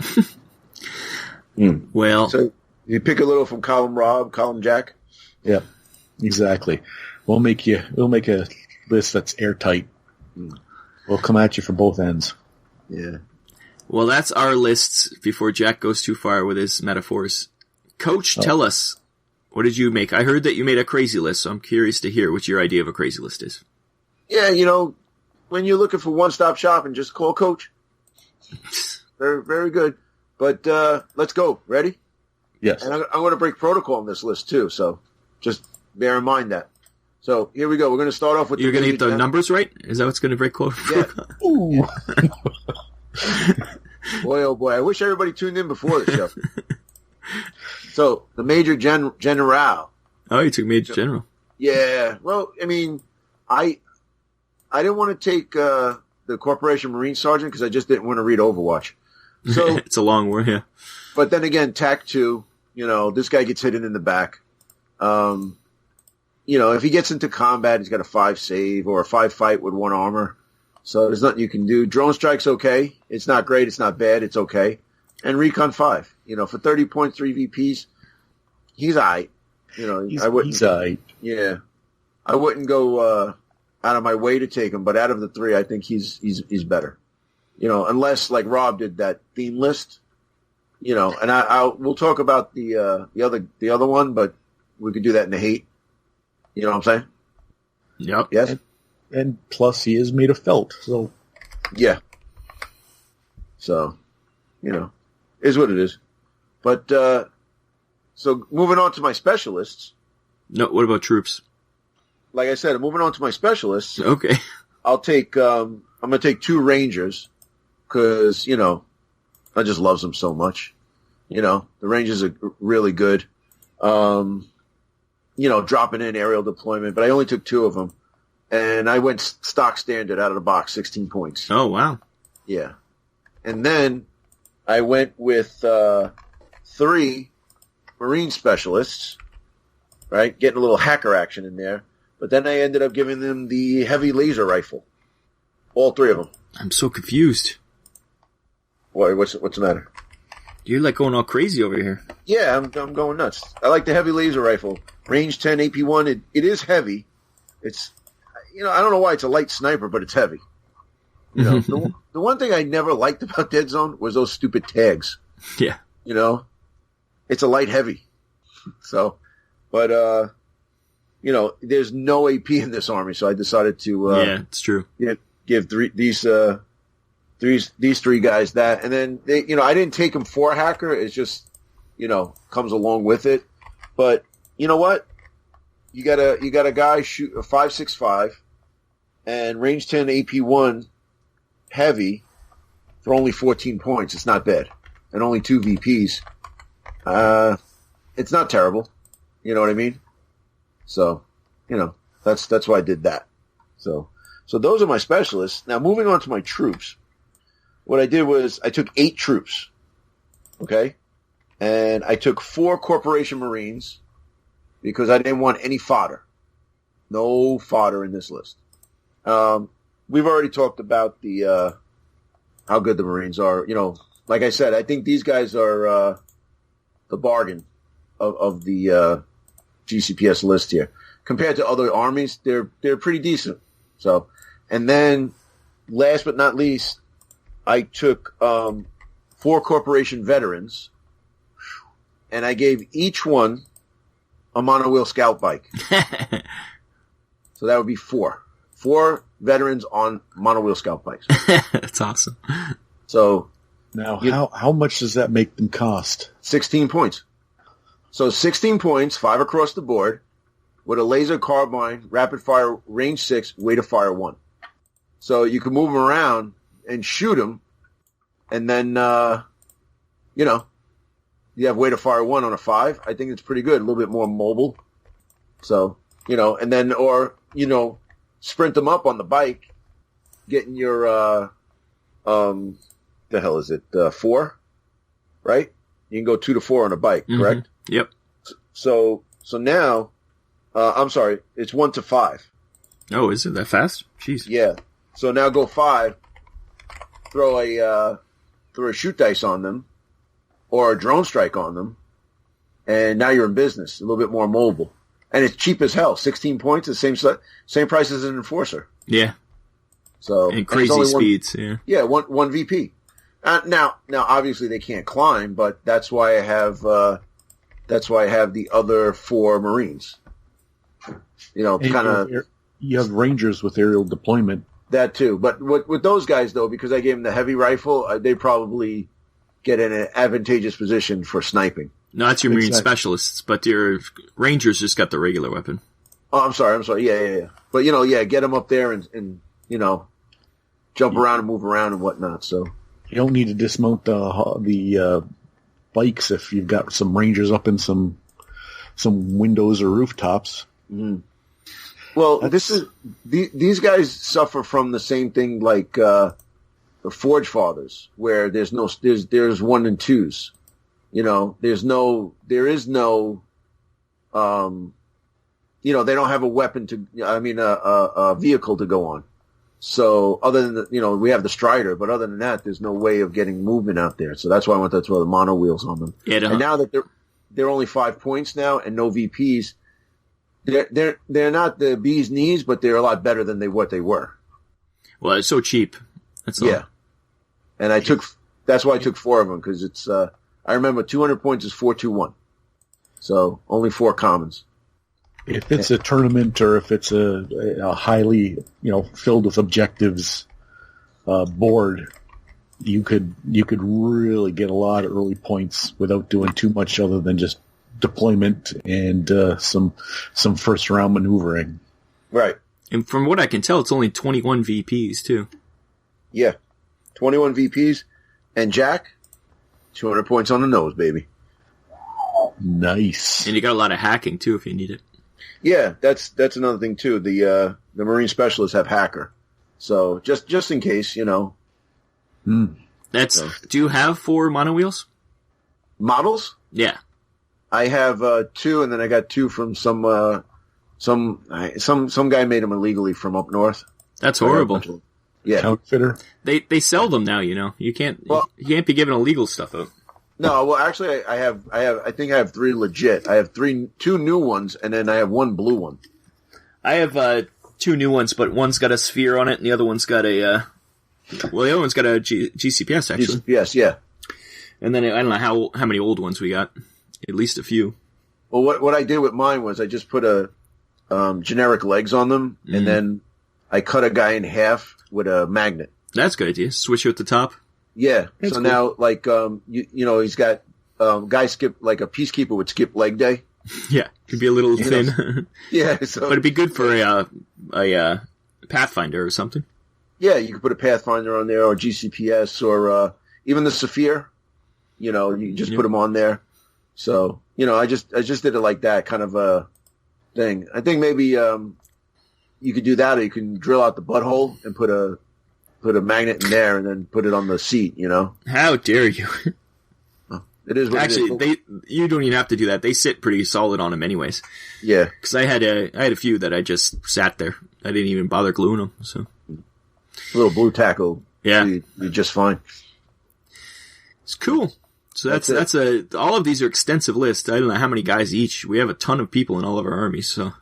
Well, so you pick a little from column Rob, column Jack. Yep, exactly. We'll make a list that's airtight. We'll come at you from both ends. Yeah. Well, that's our lists before Jack goes too far with his metaphors. Coach, tell us, what did you make? I heard that you made a crazy list, so I'm curious to hear what your idea of a crazy list is. Yeah, when you're looking for one-stop shopping, just call Coach. Very, very good. But let's go. Ready? Yes. And I'm going to break protocol on this list, too, so just bear in mind that. So here we go. We're going to start off with... You're going to get the numbers right? Is that what's going to break protocol? Yeah. Ooh. Boy, oh boy. I wish everybody tuned in before the show. So, the Major General. Oh, you took Major General. Yeah. Well, I mean, I didn't want to take the Corporation Marine Sergeant because I just didn't want to read Overwatch. So it's a long word, yeah. But then again, TAC 2, this guy gets hidden in the back. If he gets into combat, he's got a 5 save or a 5 fight with 1 armor. So there's nothing you can do. Drone Strike's okay. It's not great. It's not bad. It's okay. And Recon 5, for 30.3 VPs, he's all right. He's all right. Yeah. I wouldn't go out of my way to take him, but out of the 3, I think he's better. Unless like Rob did that theme list, and we'll talk about the other one, but we could do that in the hate. You know what I'm saying? Yep. Yes. And plus, he is made of felt, so yeah. So, is what it is. But so moving on to my specialists. No, what about troops? Like I said, moving on to my specialists. Okay. I'll take. I'm going to take 2 Rangers because I just love them so much. You know, the ranges are really good. You know, dropping in aerial deployment, but I only took 2 of them. And I went stock standard out of the box, 16 points. Oh, wow. Yeah. And then I went with 3 Marine specialists, right? Getting a little hacker action in there. But then I ended up giving them the heavy laser rifle. All 3 of them. I'm so confused. What's the matter? You're like going all crazy over here. Yeah, I'm going nuts. I like the heavy laser rifle. Range 10, AP1. It is heavy. It's, you know, I don't know why it's a light sniper, but it's heavy. You know, the one thing I never liked about Deadzone was those stupid tags. Yeah. You know, it's a light heavy. So, but, you know, there's no AP in this army, so I decided to, yeah, it's true. Give these 3 guys that. And then, you know, I didn't take them for hacker. It's just, you know, comes along with it. But you know what? You got a guy shoot a 5.65 and range 10 AP1 heavy for only 14 points. It's not bad. And only 2 VPs. It's not terrible. You know what I mean? So, you know, that's why I did that. So those are my specialists. Now moving on to my troops. What I did was I took 8 troops. Okay? And I took 4 Corporation Marines because I didn't want any fodder. No fodder in this list. We've already talked about the how good the Marines are. You know, like I said, I think these guys are the bargain of the G.C.P.S. list here. Compared to other armies, they're pretty decent. So, and then last but not least, I took 4 Corporation Veterans, and I gave each one a monowheel scout bike. So that would be 4. 4 veterans on monowheel scout bikes. That's awesome. So now, how much does that make them cost? 16 points. So 16 points, 5 across the board, with a laser carbine, rapid fire, range 6, weight of fire 1. So you can move them around and shoot them, and then, you know, you have weight of fire 1 on a 5. I think it's pretty good, a little bit more mobile. So, you know, and then, or, you know, sprint them up on the bike, getting your, the hell is it, 4, right? You can go 2 to 4 on a bike, correct? Mm-hmm. Yep. So now, I'm sorry, it's 1 to 5. Oh, is it that fast? Jeez. Yeah. So now go 5, throw a shoot dice on them, or a drone strike on them, and now you're in business, a little bit more mobile. And it's cheap as hell. 16 points, the same price as an enforcer. Yeah. So and crazy speeds. Yeah, one VP. Now, obviously they can't climb, but that's why I have the other 4 Marines. You know, kind of. You have Rangers with aerial deployment. That too, but with those guys though, because I gave them the heavy rifle, they probably get in an advantageous position for sniping. No, that's your Marine specialists, but your Rangers just got the regular weapon. Oh, I'm sorry. Yeah. But, you know, yeah, get them up there and you know, jump around and move around and whatnot. So you don't need to dismount the bikes if you've got some Rangers up in some windows or rooftops. Mm-hmm. Well, these guys suffer from the same thing like the Forge Fathers, where there's 1 and 2s. You know, there is no, you know, they don't have a weapon a vehicle to go on. So other than, you know, we have the Strider, but other than that, there's no way of getting movement out there. So that's why I want to throw the mono wheels on them. Yeah, and now that they're only 5 points now and no VPs, they're not the bee's knees, but they're a lot better than what they were. Well, it's so cheap. That's all. Yeah. And that's why I took 4 of them, because it's, I remember 200 points is 421. So only 4 commons. If it's a tournament or if it's a highly, you know, filled with objectives board, you could really get a lot of early points without doing too much other than just deployment and some first round maneuvering. Right. And from what I can tell, it's only 21 VPs too. Yeah. 21 VPs. And Jack, 200 points on the nose, baby. Nice. And you got a lot of hacking, too, if you need it. Yeah, that's another thing, too. The Marine Specialists have hacker. So, just in case, you know. Do you have 4 monowheels? Models? Yeah. I have 2, and then I got 2 from some guy made them illegally from up north. That's horrible. Yeah. Outfitter. They sell them now, you know. You can't be giving illegal stuff out. No, well, actually, I think I have 3 legit. I have 2 new ones, and then I have 1 blue one. I have 2 new ones, but one's got a sphere on it, and the other one's got a the other one's got a G.C.P.S, actually. G.C.P.S, yeah. And then I don't know how many old ones we got. At least a few. Well, what I did with mine was I just put a generic legs on them, and then I cut a guy in half with a magnet. That's a good idea. Switch you at the top. Yeah. That's so cool. now, like, you know, he's got guy skip like a peacekeeper would skip leg day. Yeah, could be a little thin. Yeah, so But it'd be good for a Pathfinder or something. Yeah, you could put a Pathfinder on there, or G.C.P.S, or even the Saphir. You know, you just put them on there. So, you know, I just did it like that, kind of a thing. I think maybe you could do that, or you can drill out the butthole and put a magnet in there, and then put it on the seat. You know? How dare you? It is what Actually, it is. you don't even have to do that. They sit pretty solid on them, anyways. Yeah, because I had a few that I just sat there. I didn't even bother gluing them. So a little blue tackle. Yeah, you're just fine. It's cool. So that's all of these are extensive lists. I don't know how many guys each. We have a ton of people in all of our armies, so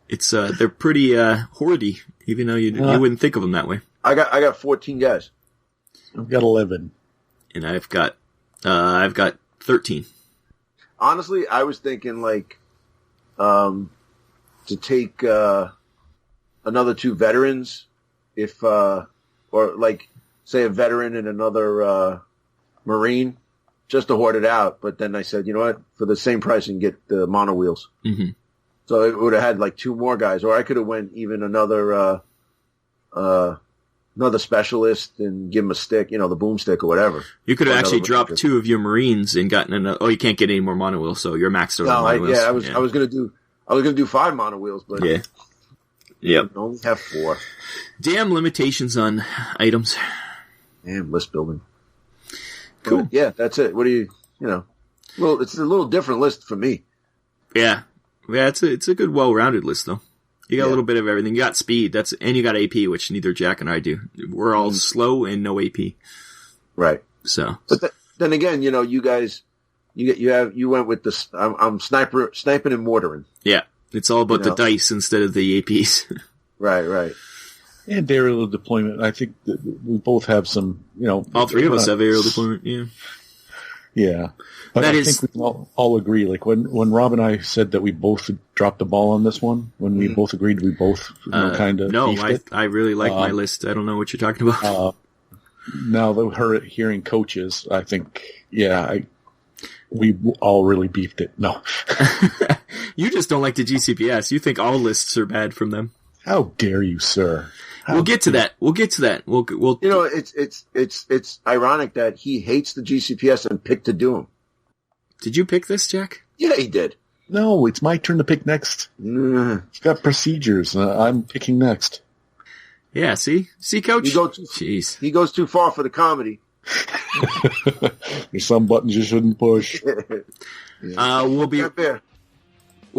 it's they're pretty hoardy, even though you wouldn't think of them that way. I got 14 guys. I've got 11, and I've got 13. Honestly, I was thinking like to take another 2 veterans, if or like say a veteran and another Marine, just to hoard it out. But then I said, you know what? For the same price, you can get the mono wheels. Mm-hmm. So it would have had like 2 more guys, or I could have went even another specialist and give him a stick, you know, the boomstick or whatever. You could have actually dropped 2 of your Marines and gotten another. Oh, you can't get any more mono wheels, so you're maxed out on mono wheels. I was gonna do 5 mono wheels, but yep. I only have 4. Damn limitations on items. Damn list building. Cool. But yeah, that's it. What do you know? Well, it's a little different list for me. Yeah, it's a good, well-rounded list though. You got a little bit of everything. You got speed, and you got AP, which neither Jack and I do. We're all slow and no AP. Right. So, but then again, you know, you guys, you went with the I'm sniping and mortaring. Yeah, it's all about the dice instead of the APs. Right. And aerial deployment. I think that we both have some, you know. All 3 of us have aerial deployment, yeah. Yeah. But I think we can all agree, like when Rob and I said that we both dropped the ball on this one, when we both agreed we both kind of I really like my list. I don't know what you're talking about. Now that hearing coaches, I think, we all really beefed it. No. You just don't like the G.C.P.S. You think all lists are bad from them. How dare you, sir? We'll get to that. We'll You know, it's ironic that he hates the G.C.P.S. and picked to do them. Did you pick this, Jack? Yeah, he did. No, it's my turn to pick next. It's got procedures. I'm picking next. Yeah, see, Coach? Jeez. He goes too far for the comedy. There's some buttons you shouldn't push. We'll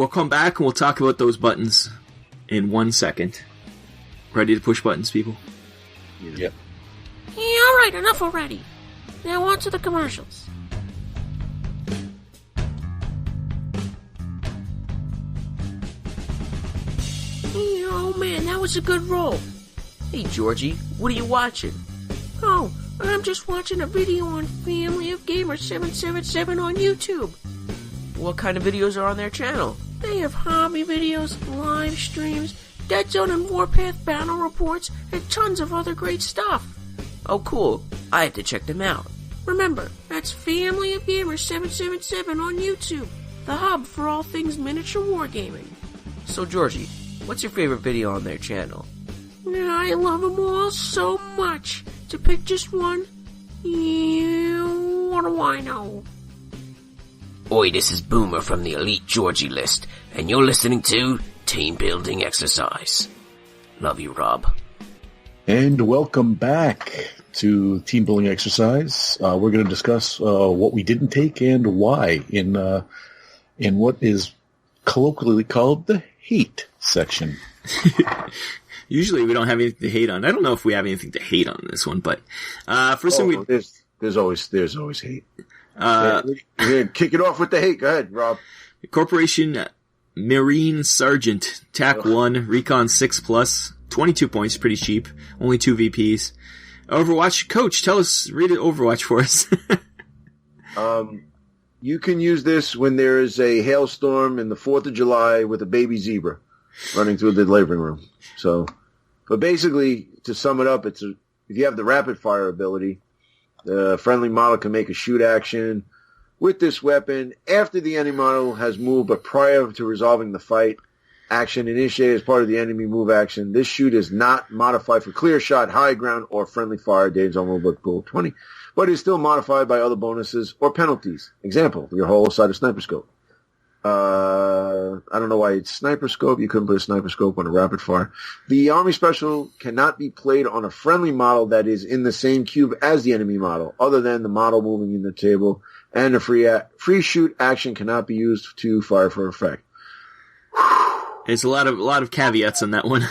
come back and we'll talk about those buttons in 1 second. Ready to push buttons, people? Yep. Yeah, alright, enough already. Now on to the commercials. Oh man, that was a good roll. Hey Georgie, what are you watching? Oh, I'm just watching a video on Family of Gamers 777 on YouTube. What kind of videos are on their channel? They have hobby videos, live streams, Deadzone and Warpath battle reports, and tons of other great stuff. Oh cool, I have to check them out. Remember, that's Family of Gamers 777 on YouTube, the hub for all things miniature wargaming. So Georgie, what's your favorite video on their channel? I love them all so much. To pick just one, you what do I know? Oi, this is Boomer from the Elite Georgie list, and you're listening to Team Building Exercise. Love you, Rob. And welcome back to Team Building Exercise. We're going to discuss what we didn't take and why in what is colloquially called the hate section. Usually we don't have anything to hate on. I don't know if we have anything to hate on this one, but first thing there's always hate. Kick it off with the hate. Go ahead, Rob. Corporation Marine Sergeant, TAC 1, Recon 6+, 22 points, pretty cheap. Only 2 VPs. Overwatch, Coach, read it Overwatch for us. You can use this when there is a hailstorm in the 4th of July with a baby zebra running through the living room. So, but basically, to sum it up, if you have the rapid fire ability, the friendly model can make a shoot action with this weapon after the enemy model has moved, but prior to resolving the fight. Action initiated as part of the enemy move action. This shoot is not modified for clear shot, high ground, or friendly fire. Deadzone Rulebook 20, but is still modified by other bonuses or penalties. Example: your whole side of sniper scope. I don't know why it's sniper scope. You couldn't put a sniper scope on a rapid fire. The army special cannot be played on a friendly model that is in the same cube as the enemy model, other than the model moving in the table. And the free shoot action cannot be used to fire for effect. There's a lot of caveats on that one.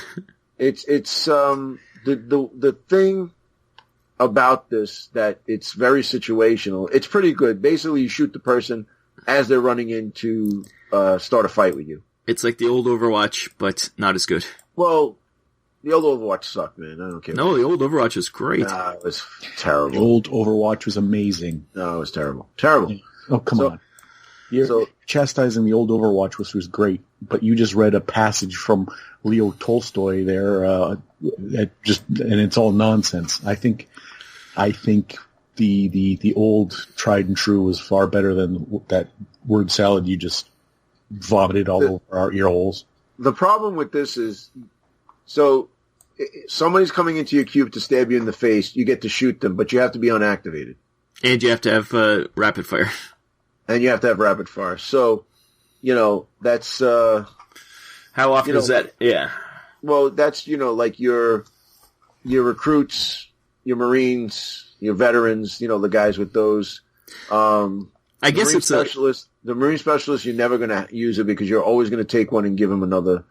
It's the thing about this that it's very situational. It's pretty good. Basically, you shoot the person as they're running in to start a fight with you. It's like the old Overwatch, but not as good. Well, the old Overwatch sucked, man. I don't care. No, the old Overwatch was great. Nah, it was terrible. The old Overwatch was amazing. No, it was terrible. Terrible. Oh, come on. You're chastising the old Overwatch, which was great, but you just read a passage from Leo Tolstoy there, and it's all nonsense. I think the old tried and true was far better than that word salad you just vomited all over our ear holes. The problem with this is, somebody's coming into your cube to stab you in the face, you get to shoot them, but you have to be unactivated. And you have to have rapid fire. And you have to have rapid fire. So, that's... how often is that? Yeah. Well, that's, like your recruits, your Marines, your veterans, the guys with those. I guess it's the Marine specialist, you're never going to use it because you're always going to take one and give them another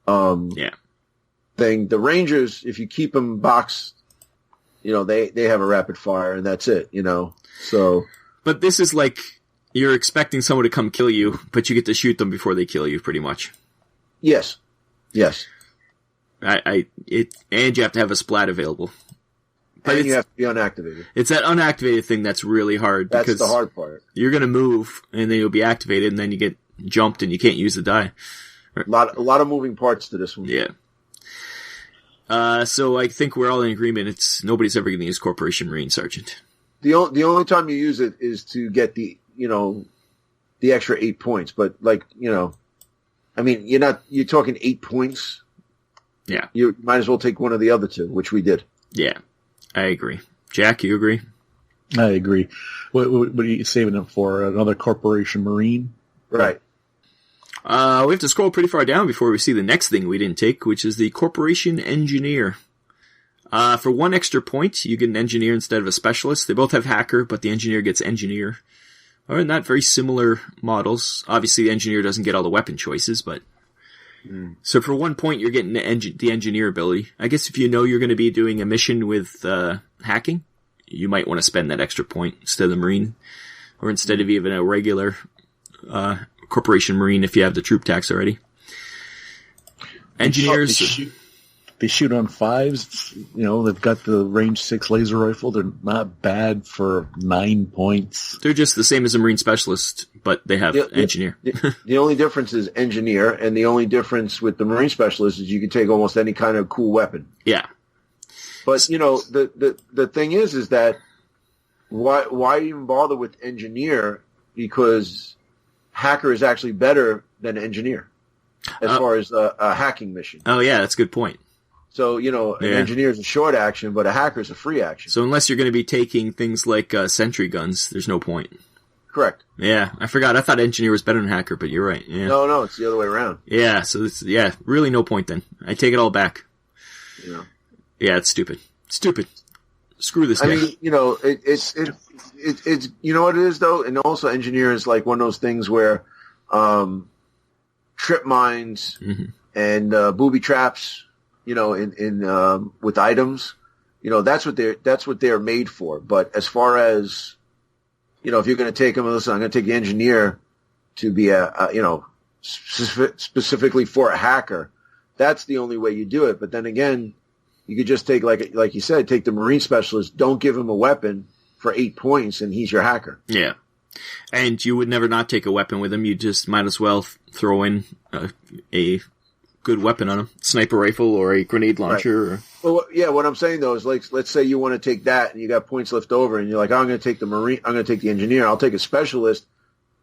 thing. The Rangers, if you keep them boxed, they have a rapid fire and that's it, so. But this is like... You're expecting someone to come kill you, but you get to shoot them before they kill you, pretty much. Yes. And you have to have a splat available. But you have to be unactivated. It's that unactivated thing that's really hard. That's the hard part. You're going to move, and then you'll be activated, and then you get jumped, and you can't use the die. A lot of moving parts to this one. Yeah. So I think we're all in agreement. Nobody's ever going to use Corporation Marine Sergeant. The only time you use it is to get the extra 8 points, but you're talking 8 points. Yeah. You might as well take one of the other two, which we did. Yeah, I agree. Jack, you agree? I agree. What are you saving up for? Another Corporation Marine? Right. We have to scroll pretty far down before we see the next thing we didn't take, which is the Corporation Engineer. For 1 extra point, you get an engineer instead of a specialist. They both have hacker, but the engineer gets engineer. Or not very similar models. Obviously, the engineer doesn't get all the weapon choices, but... So for 1 point, you're getting the engineer ability. I guess if you know you're going to be doing a mission with hacking, you might want to spend that extra point instead of the Marine. Or instead of even a regular Corporation Marine if you have the troop tax already. Engineers... They shoot on 5s. They've got the range 6 laser rifle. They're not bad for 9 points. They're just the same as a Marine Specialist, but they have engineer. The only difference is engineer, and the only difference with the Marine Specialist is you can take almost any kind of cool weapon. Yeah. But, the thing is that why even bother with engineer? Because hacker is actually better than engineer as far as a hacking mission. Oh, yeah, that's a good point. So, an engineer is a short action, but a hacker is a free action. So unless you're going to be taking things like sentry guns, there's no point. Correct. Yeah, I forgot. I thought engineer was better than hacker, but you're right. Yeah. No, it's the other way around. Yeah, so it's, really no point then. I take it all back. Yeah, it's stupid. Stupid. Screw this guy. I mean, it's you know what it is though, and also engineer is like one of those things where trip mines and booby traps, in with items, that's what they're made for. But as far as if you're going to take them, listen, I'm going to take the engineer to be specifically for a hacker. That's the only way you do it. But then again, you could just take, like you said, take the Marine specialist, don't give him a weapon for 8 points, and he's your hacker. Yeah. And you would never not take a weapon with him. You just might as well throw in a good weapon on him. Sniper rifle or a grenade launcher. Right. Well, yeah, what I'm saying, though, is let's say you want to take that and you got points left over, and you're like, I'm going to take the Marine, I'm going to take the engineer, I'll take a specialist,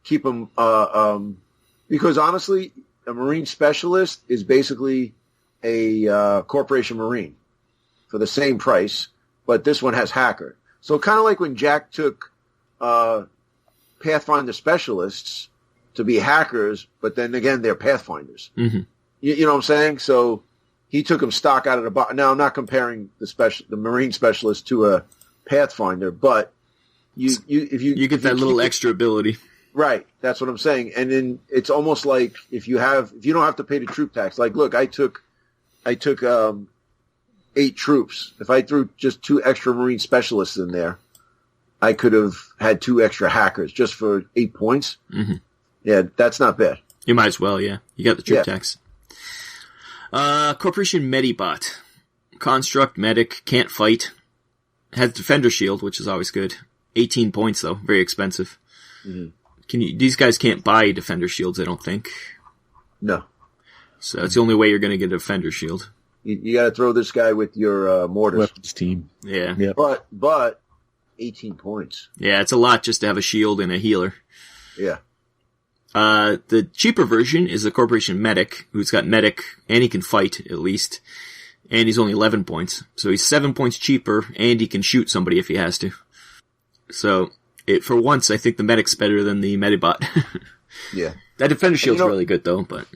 keep him, because honestly, a Marine specialist is basically a corporation Marine for the same price, but this one has hacker. So kind of like when Jack took Pathfinder specialists to be hackers, but then again, they're Pathfinders. Mm-hmm. You know what I'm saying? So he took them stock out of the box. Now, I'm not comparing the Marine specialist to a Pathfinder, but if you get that little extra ability. Right. That's what I'm saying. And then it's almost like if you don't have to pay the troop tax. Like, look, I took 8 troops. If I threw just 2 extra Marine specialists in there, I could have had 2 extra hackers just for 8 points. Mm-hmm. Yeah, that's not bad. You might as well, yeah. You got the troop tax. Corporation Medibot. Construct, medic, can't fight. Has defender shield, which is always good. 18 points, though. Very expensive. Mm-hmm. These guys can't buy defender shields, I don't think. No. So that's the only way you're going to get a defender shield. You got to throw this guy with your mortars. Weapons team. Yeah. Yep. But 18 points. Yeah, it's a lot just to have a shield and a healer. Yeah. The cheaper version is the Corporation Medic, who's got medic, and he can fight, at least. And he's only 11 points. So he's 7 points cheaper, and he can shoot somebody if he has to. So, for once, I think the medic's better than the Medibot. Yeah. That defender shield's really good, though, but...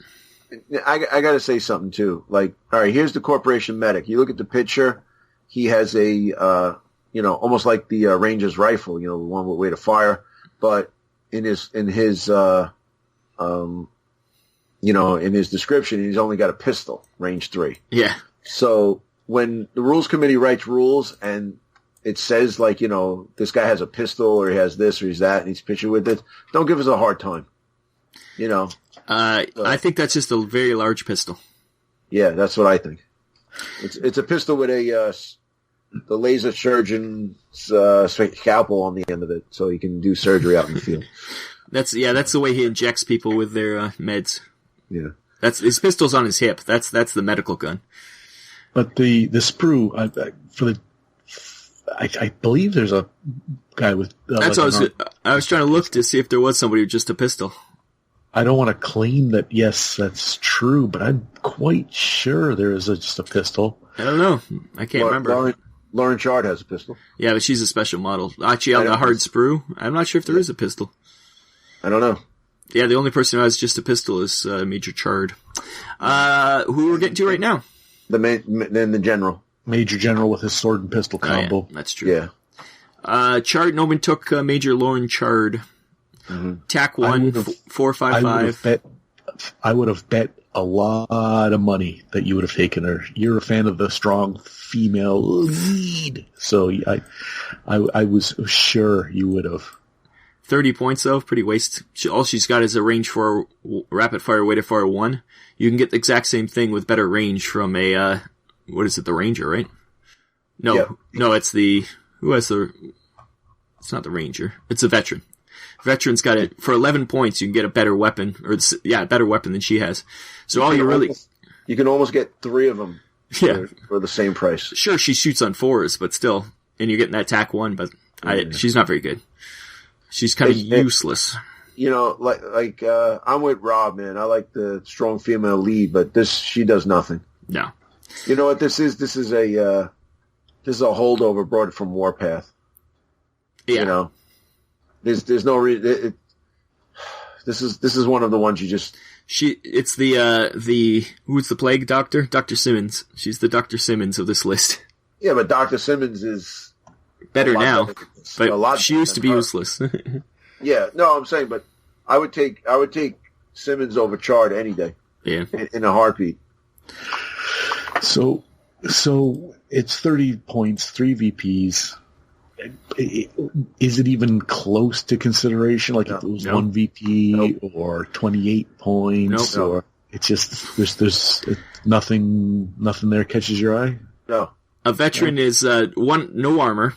I got to say something, too. Like, all right, here's the Corporation Medic. You look at the picture, he has a, almost like the Ranger's rifle, the one with way to fire. But in his description, he's only got a pistol, range 3. Yeah. So when the rules committee writes rules and it says this guy has a pistol or he has this or he's that and he's pictured with it, don't give us a hard time. I think that's just a very large pistol. Yeah, that's what I think. It's a pistol with the laser surgeon's scalpel on the end of it, so he can do surgery out in the field. That's the way he injects people with their meds. Yeah, that's his pistol's on his hip. That's the medical gun. But the sprue I believe there's a guy with. That's what I was trying to look to see if there was somebody with just a pistol. I don't want to claim that, yes, that's true, but I'm quite sure there is just a pistol. I don't know. I can't remember. Lauren Chard has a pistol. Yeah, but she's a special model. Actually, on the hard sprue, I'm not sure if there is a pistol. I don't know. Yeah, the only person who has just a pistol is Major Chard. Who we're getting to right now? Then the general. Major General with his sword and pistol combo. Yeah, that's true. Yeah. Chard, Noman took Major Lauren Chard. Mm-hmm. TAC 1, 455. I would have bet a lot of money that you would have taken her. You're a fan of the strong female lead, so I was sure you would have. 30 points though, pretty waste. All she's got is a range for rapid fire, weighted fire 1. You can get the exact same thing with better range from a what is it, the Ranger, right? No, it's the it's not the Ranger. It's a veteran. Veteran's got it for 11 points. You can get a better weapon, a better weapon than she has. So you can almost get 3 of them. For the same price. Sure, she shoots on 4s, but still, and you're getting that TAC 1. But she's not very good. She's kind of useless. I'm with Rob, man. I like the strong female lead, but she does nothing. No. You know what this is? This is a holdover brought from Warpath. Yeah. You know, there's no reason. This is one of the ones you just. It's the who's the plague doctor? Dr. Simmons. She's the Dr. Simmons of this list. Yeah, but Dr. Simmons is better now, but she used to be her. useless. Yeah, no, I'm saying, but I would take Simmons over Chard any day. Yeah, in a heartbeat. So it's 30 points, 3 VPs. Is it even close to consideration? Like if it was 1 VP or 28 points, or it's just there's nothing there catches your eye? No. A veteran is no armor.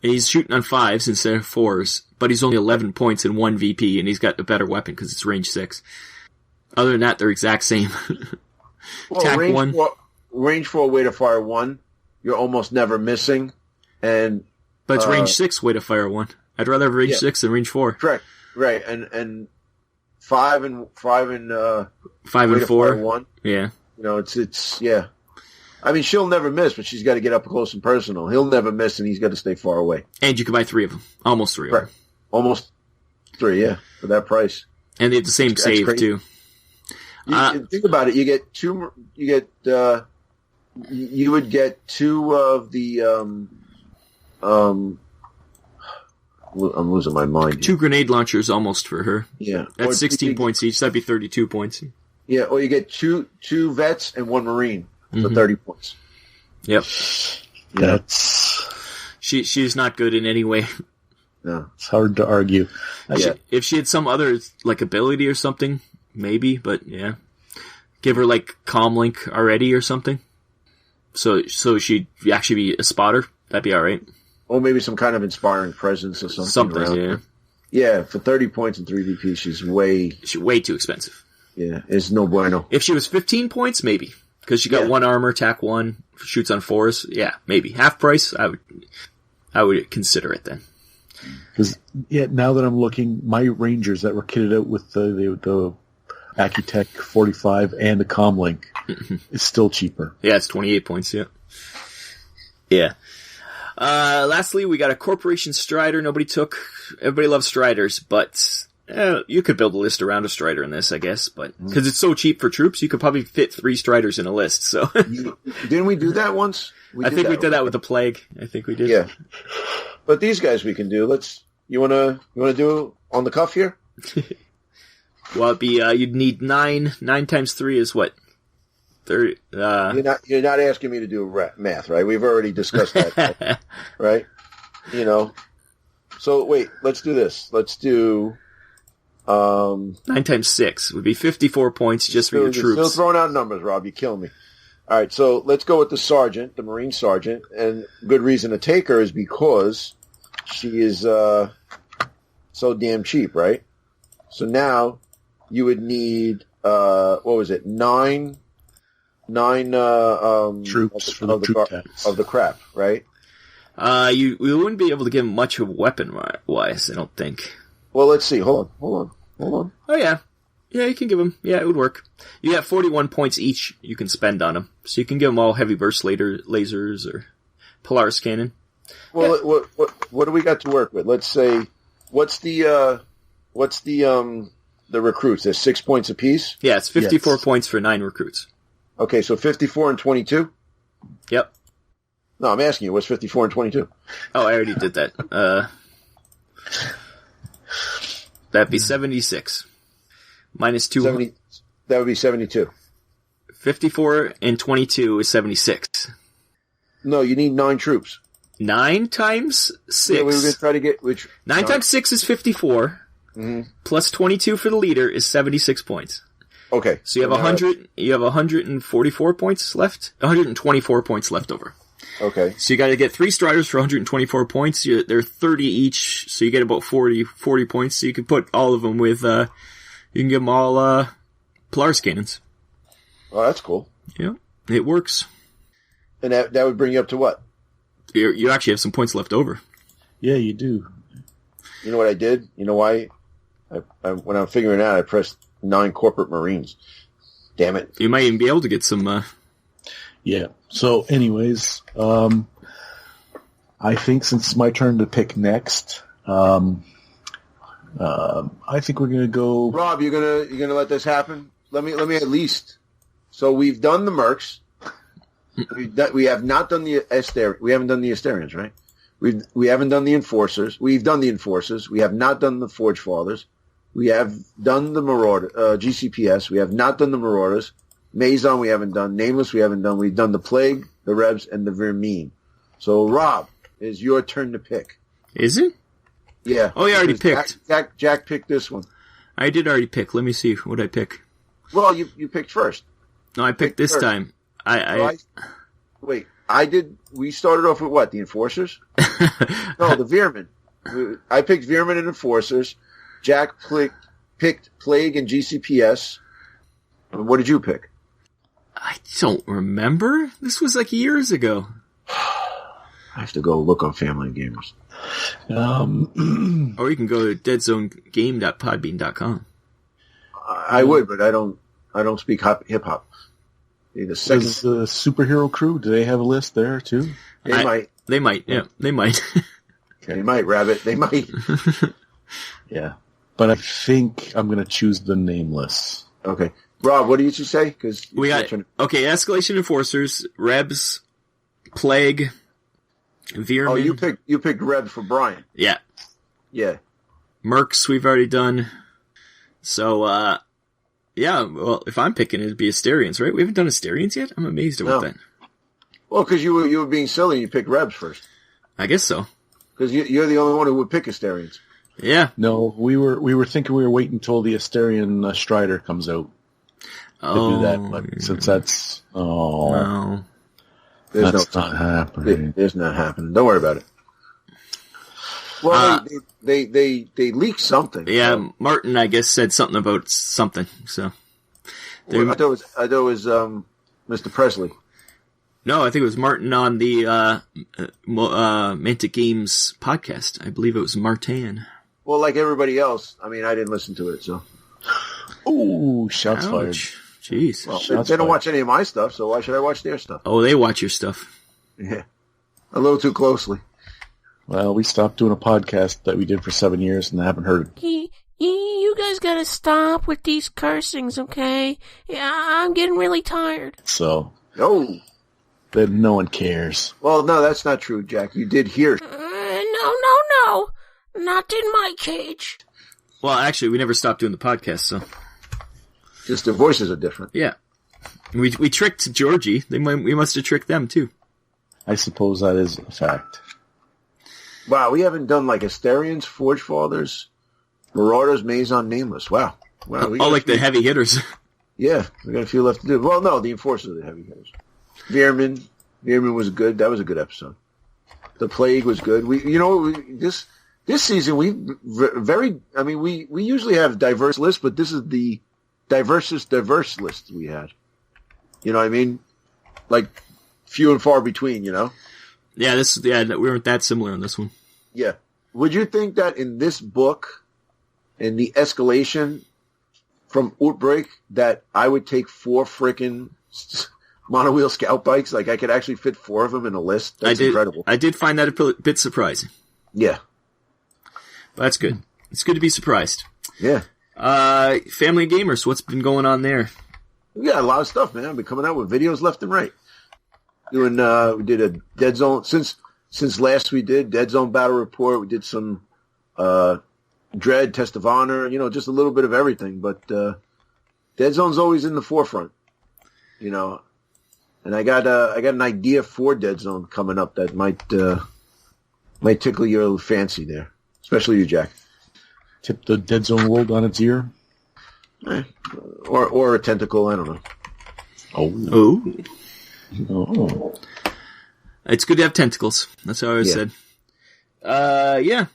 He's shooting on 5s instead of 4s, but he's only 11 points in 1 VP, and he's got a better weapon because it's range 6. Other than that, they're exact same. Well, Attack 1. Range 4, way to fire 1. You're almost never missing, and but it's range 6, way to fire 1. I'd rather have range 6 than range 4. Correct, right, and 5 and 5 and 5 and 4. 1. Yeah, you know it's yeah. I mean, she'll never miss, but she's got to get up close and personal. He'll never miss, and he's got to stay far away. And you can buy 3 of them, almost 3 of them. Almost 3, yeah, for that price. And they have the same save too. Think about it. You get 2. You would get 2 of the. I'm losing my mind. 2 grenade launchers almost for her. Yeah, that's 16 points each. That'd be 32 points. Yeah, or you get two vets and 1 Marine for 30 points. Yep. Yeah. She's not good in any way. No, it's hard to argue. If she had some other like ability or something, maybe. But yeah, give her like Calm Link already or something. So she'd actually be a spotter. That'd be all right. Or maybe some kind of inspiring presence or something. Something, yeah. Her. Yeah, for 30 points and 3 VP, she's way too expensive. Yeah, it's no bueno. If she was 15 points, maybe. Because she got 1 armor, attack 1, shoots on 4s. Yeah, maybe. Half price, I would consider it then. Because now that I'm looking, my Rangers that were kitted out with the Accutech 45 and the Comlink is still cheaper. Yeah, it's 28 points, yeah. Yeah. Lastly, we got a Corporation Strider nobody took. Everybody loves Striders, but you could build a list around a Strider in this, I guess. But because it's so cheap for troops, you could probably fit 3 Striders in a list. So didn't we do that once? I think we did that with the Plague. I think we did. Yeah. But these guys we can do. You wanna do on the cuff here? Well, it'd be you'd need 9. 9 times 3 is what? 30. You're not asking me to do math, right? We've already discussed that, right? You know. So wait, let's do this. Let's do 9 times 6 would be 54 points just for your troops. Still throwing out numbers, Rob. You kill me. All right, so let's go with the sergeant, the Marine sergeant, and good reason to take her is because she is so damn cheap, right? So now you would need what was it? 9 troops for the troop tax of the crap, right? We wouldn't be able to give him much of weapon wise, I don't think. Well, let's see. Hold on. Oh yeah, you can give him. Yeah, it would work. You got 41 points each you can spend on them, so you can give them all heavy burst lasers or Polaris cannon. Well, what do we got to work with? Let's say, what's the recruits? There's 6 points apiece. Yeah, it's 54 points for 9 recruits. Okay, so 54 and 22? Yep. No, I'm asking you, what's 54 and 22? Oh, I already did that. That'd be 76. Minus 2. That would be 72. 54 and 22 is 76. No, you need 9 troops. 9 times 6. Yeah, we were going to try to get... 9 times 6 is 54. Mm-hmm. Plus 22 for the leader is 76 points. Okay. So you have 100. You have 144 points left. 124 points left over. Okay. So you got to get 3 Striders for 124 points. They're 30 each, so you get about 40 points. So you can put all of them with. You can give them all Polaris cannons. Oh, that's cool. Yeah, it works. And that would bring you up to what? You actually have some points left over. Yeah, you do. You know what I did? You know why? When I'm figuring it out, I pressed 9 corporate Marines. Damn it. You might even be able to get some... Yeah. So, anyways, I think since it's my turn to pick next, I think we're gonna go. Rob, you're gonna let this happen? Let me at least. So we've done the Mercs. We have not done the We haven't done the Asterians, right? We haven't done the Enforcers. We've done the Enforcers. We have not done the Forge Fathers. We have done the Marauder, G.C.P.S. We have not done the Marauders. Maison we haven't done. Nameless we haven't done. We've done the Plague, the Rebs, and the veer-myn. So Rob, it's your turn to pick. Is it? Yeah. Oh, yeah, I already picked. Jack picked this one. I did already pick. Let me see what I pick. Well, you picked first. No, I picked this first. time. Wait, I did. We started off with what? The Enforcers? No, the veer-myn. I picked veer-myn and Enforcers. Jack picked Plague and G.C.P.S. What did you pick? I don't remember. This was like years ago. I have to go look on Family Gamers. Or you can go to deadzonegame.podbean.com. I would, but I don't speak hip hop. The second, Does the superhero crew, do they have a list there too? they might. They might. Yeah, they might. They might, Rabbit. They might. Yeah. But I think I'm going to choose the Nameless. Okay. Rob, what did you say? Because we got Escalation Enforcers, Rebs, Plague, veer-myn. Oh, you picked Rebs for Brian. Yeah. Yeah. Mercs we've already done. So yeah, well, if I'm picking, it'd be Asterians, right? We haven't done Asterians yet? I'm amazed about that. Well, because you were being silly and you picked Rebs first. I guess so. Because you're the only one who would pick Asterians. Yeah. No, we were thinking we were waiting until the Asterian Strider comes out to do that. But since that's no. That's not happening. It's not happening. Don't worry about it. Well, they leaked something. Yeah, so. Martin, I guess, said something about something. So I thought it was Mr. Presley. No, I think it was Martin on the Mantic Games podcast. I believe it was Martin. Well, like everybody else, I mean, I didn't listen to it, so. Oh, shots Ouch. fired. Jeez. Well, they don't watch any of my stuff, so why should I watch their stuff? Oh, they watch your stuff. Yeah. A little too closely. Well, we stopped doing a podcast that we did for 7 years and I haven't heard it. You guys gotta stop with these cursings, okay? Yeah, I'm getting really tired. So, Oh. then no one cares. Well, no, that's not true, Jack. You did hear. No. Not in my cage. Well, actually, we never stopped doing the podcast, so. Just their voices are different. Yeah. We tricked Georgie. We must have tricked them, too. I suppose that is a fact. Wow, we haven't done like Asterians, Forge Fathers, Marauders, Maison, Nameless. Wow. All like the heavy hitters. Yeah, we got a few left to do. Well, no, the Enforcers are the heavy hitters. Veer-myn was good. That was a good episode. The Plague was good. This season we usually have diverse lists, but this is the diverse list we had. You know what I mean? Like few and far between, you know? Yeah, we weren't that similar on this one. Yeah. Would you think that in this book, in the escalation from Outbreak, that I would take 4 frickin' monowheel scout bikes? Like I could actually fit 4 of them in a list? That's incredible. I did find that a bit surprising. Yeah. But that's good. It's good to be surprised. Yeah. Family Gamers, what's been going on there? We got a lot of stuff, man. I've been coming out with videos left and right. We did a Deadzone since last we did Deadzone Battle Report. We did some Dread, Test of Honor, just a little bit of everything. But Deadzone's always in the forefront, And I got an idea for Deadzone coming up that might tickle your fancy there, especially you, Jack. Tip the Deadzone world on its ear? Or a tentacle, I don't know. Oh. It's good to have tentacles. That's how I always said. Yeah.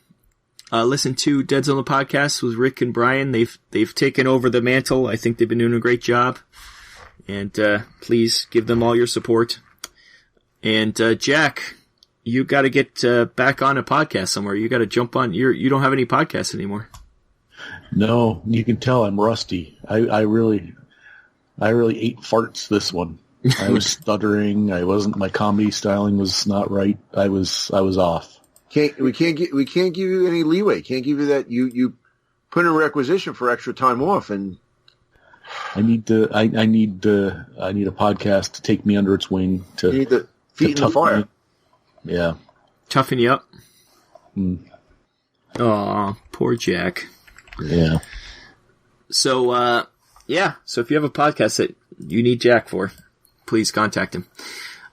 Listen to Deadzone the Podcast with Rick and Brian. They've taken over the mantle. I think they've been doing a great job. And please give them all your support. And Jack, you got to get back on a podcast somewhere. You got to jump on. You don't have any podcasts anymore. No, you can tell I'm rusty. I really ate farts this one. I was stuttering. My comedy styling was not right. I was off. We can't give you any leeway. Can't give you that. You put in a requisition for extra time off, and I need a podcast to take me under its wing. You need the feet in the fire. Yeah. Toughen you up. Mm. Aw, poor Jack. Yeah. So, So if you have a podcast that you need Jack for, please contact him.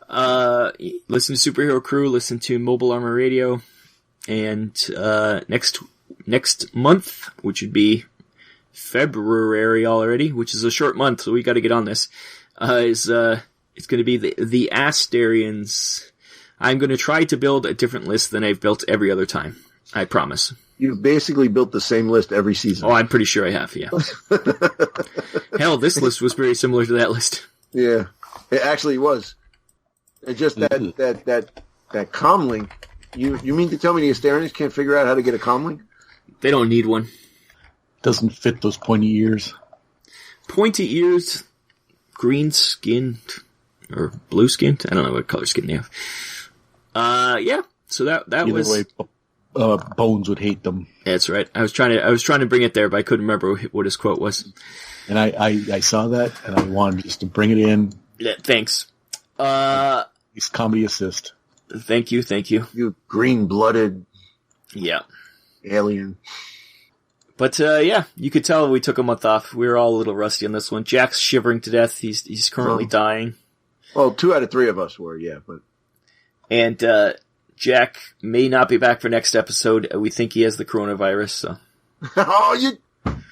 Listen to Superhero Crew, listen to Mobile Armor Radio, and next month, which would be February already, which is a short month, so we got to get on this. It's going to be the Asterians. I'm going to try to build a different list than I've built every other time. I promise. You've basically built the same list every season. Oh, I'm pretty sure I have, yeah. Hell, this list was very similar to that list. Yeah, it actually was. It's just that comlink. You mean to tell me the Asterians can't figure out how to get a comlink? They don't need one. Doesn't fit those pointy ears. Pointy ears, green skinned, or blue skinned. I don't know what color skin they have. So that Either was. way, Bones would hate them. That's right. I was trying to bring it there, but I couldn't remember what his quote was. And I saw that, and I wanted just to bring it in. Yeah, thanks. It's comedy assist. Thank you. You green-blooded Yeah. alien. But, you could tell we took a month off. We were all a little rusty on this one. Jack's shivering to death. He's currently dying. Well, 2 out of 3 of us were, yeah. And, Jack may not be back for next episode. We think he has the coronavirus, so.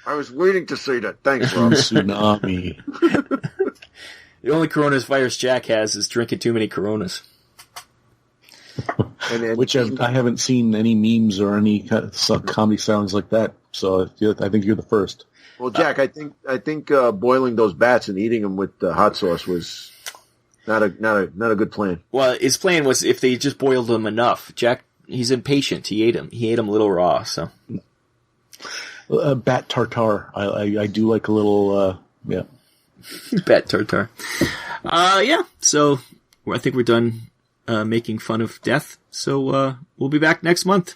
I was waiting to say that. Thanks, Rob. Tsunami. The only coronavirus Jack has is drinking too many Coronas. Which I haven't seen any memes or any comedy sounds like that. So I think you're the first. Well, Jack, I think boiling those bats and eating them with hot sauce was not a good plan. Well, his plan was if they just boiled them enough. Jack, he's impatient. He ate them. He ate them a little raw. So bat tartare. I do like a little bat tartare. So I think we're done making fun of death. So we'll be back next month.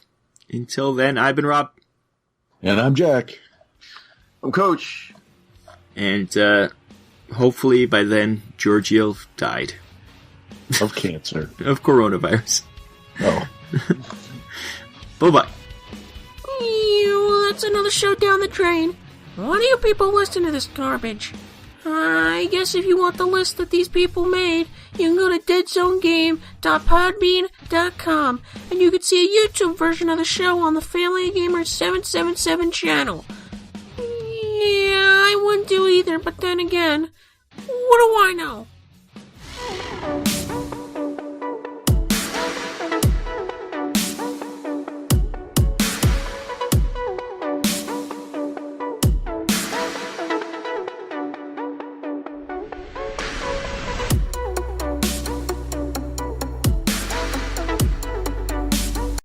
Until then, I've been Rob. And I'm Jack. I'm Coach. And hopefully by then, Giorgio died. Of cancer. Of coronavirus. Oh. Bye-bye. That's another show down the drain. Why do you people listen to this garbage? I guess if you want the list that these people made, you can go to deadzonegame.podbean.com and you can see a YouTube version of the show on the Family Gamer 777 channel. Yeah, I wouldn't do either, but then again, what do I know?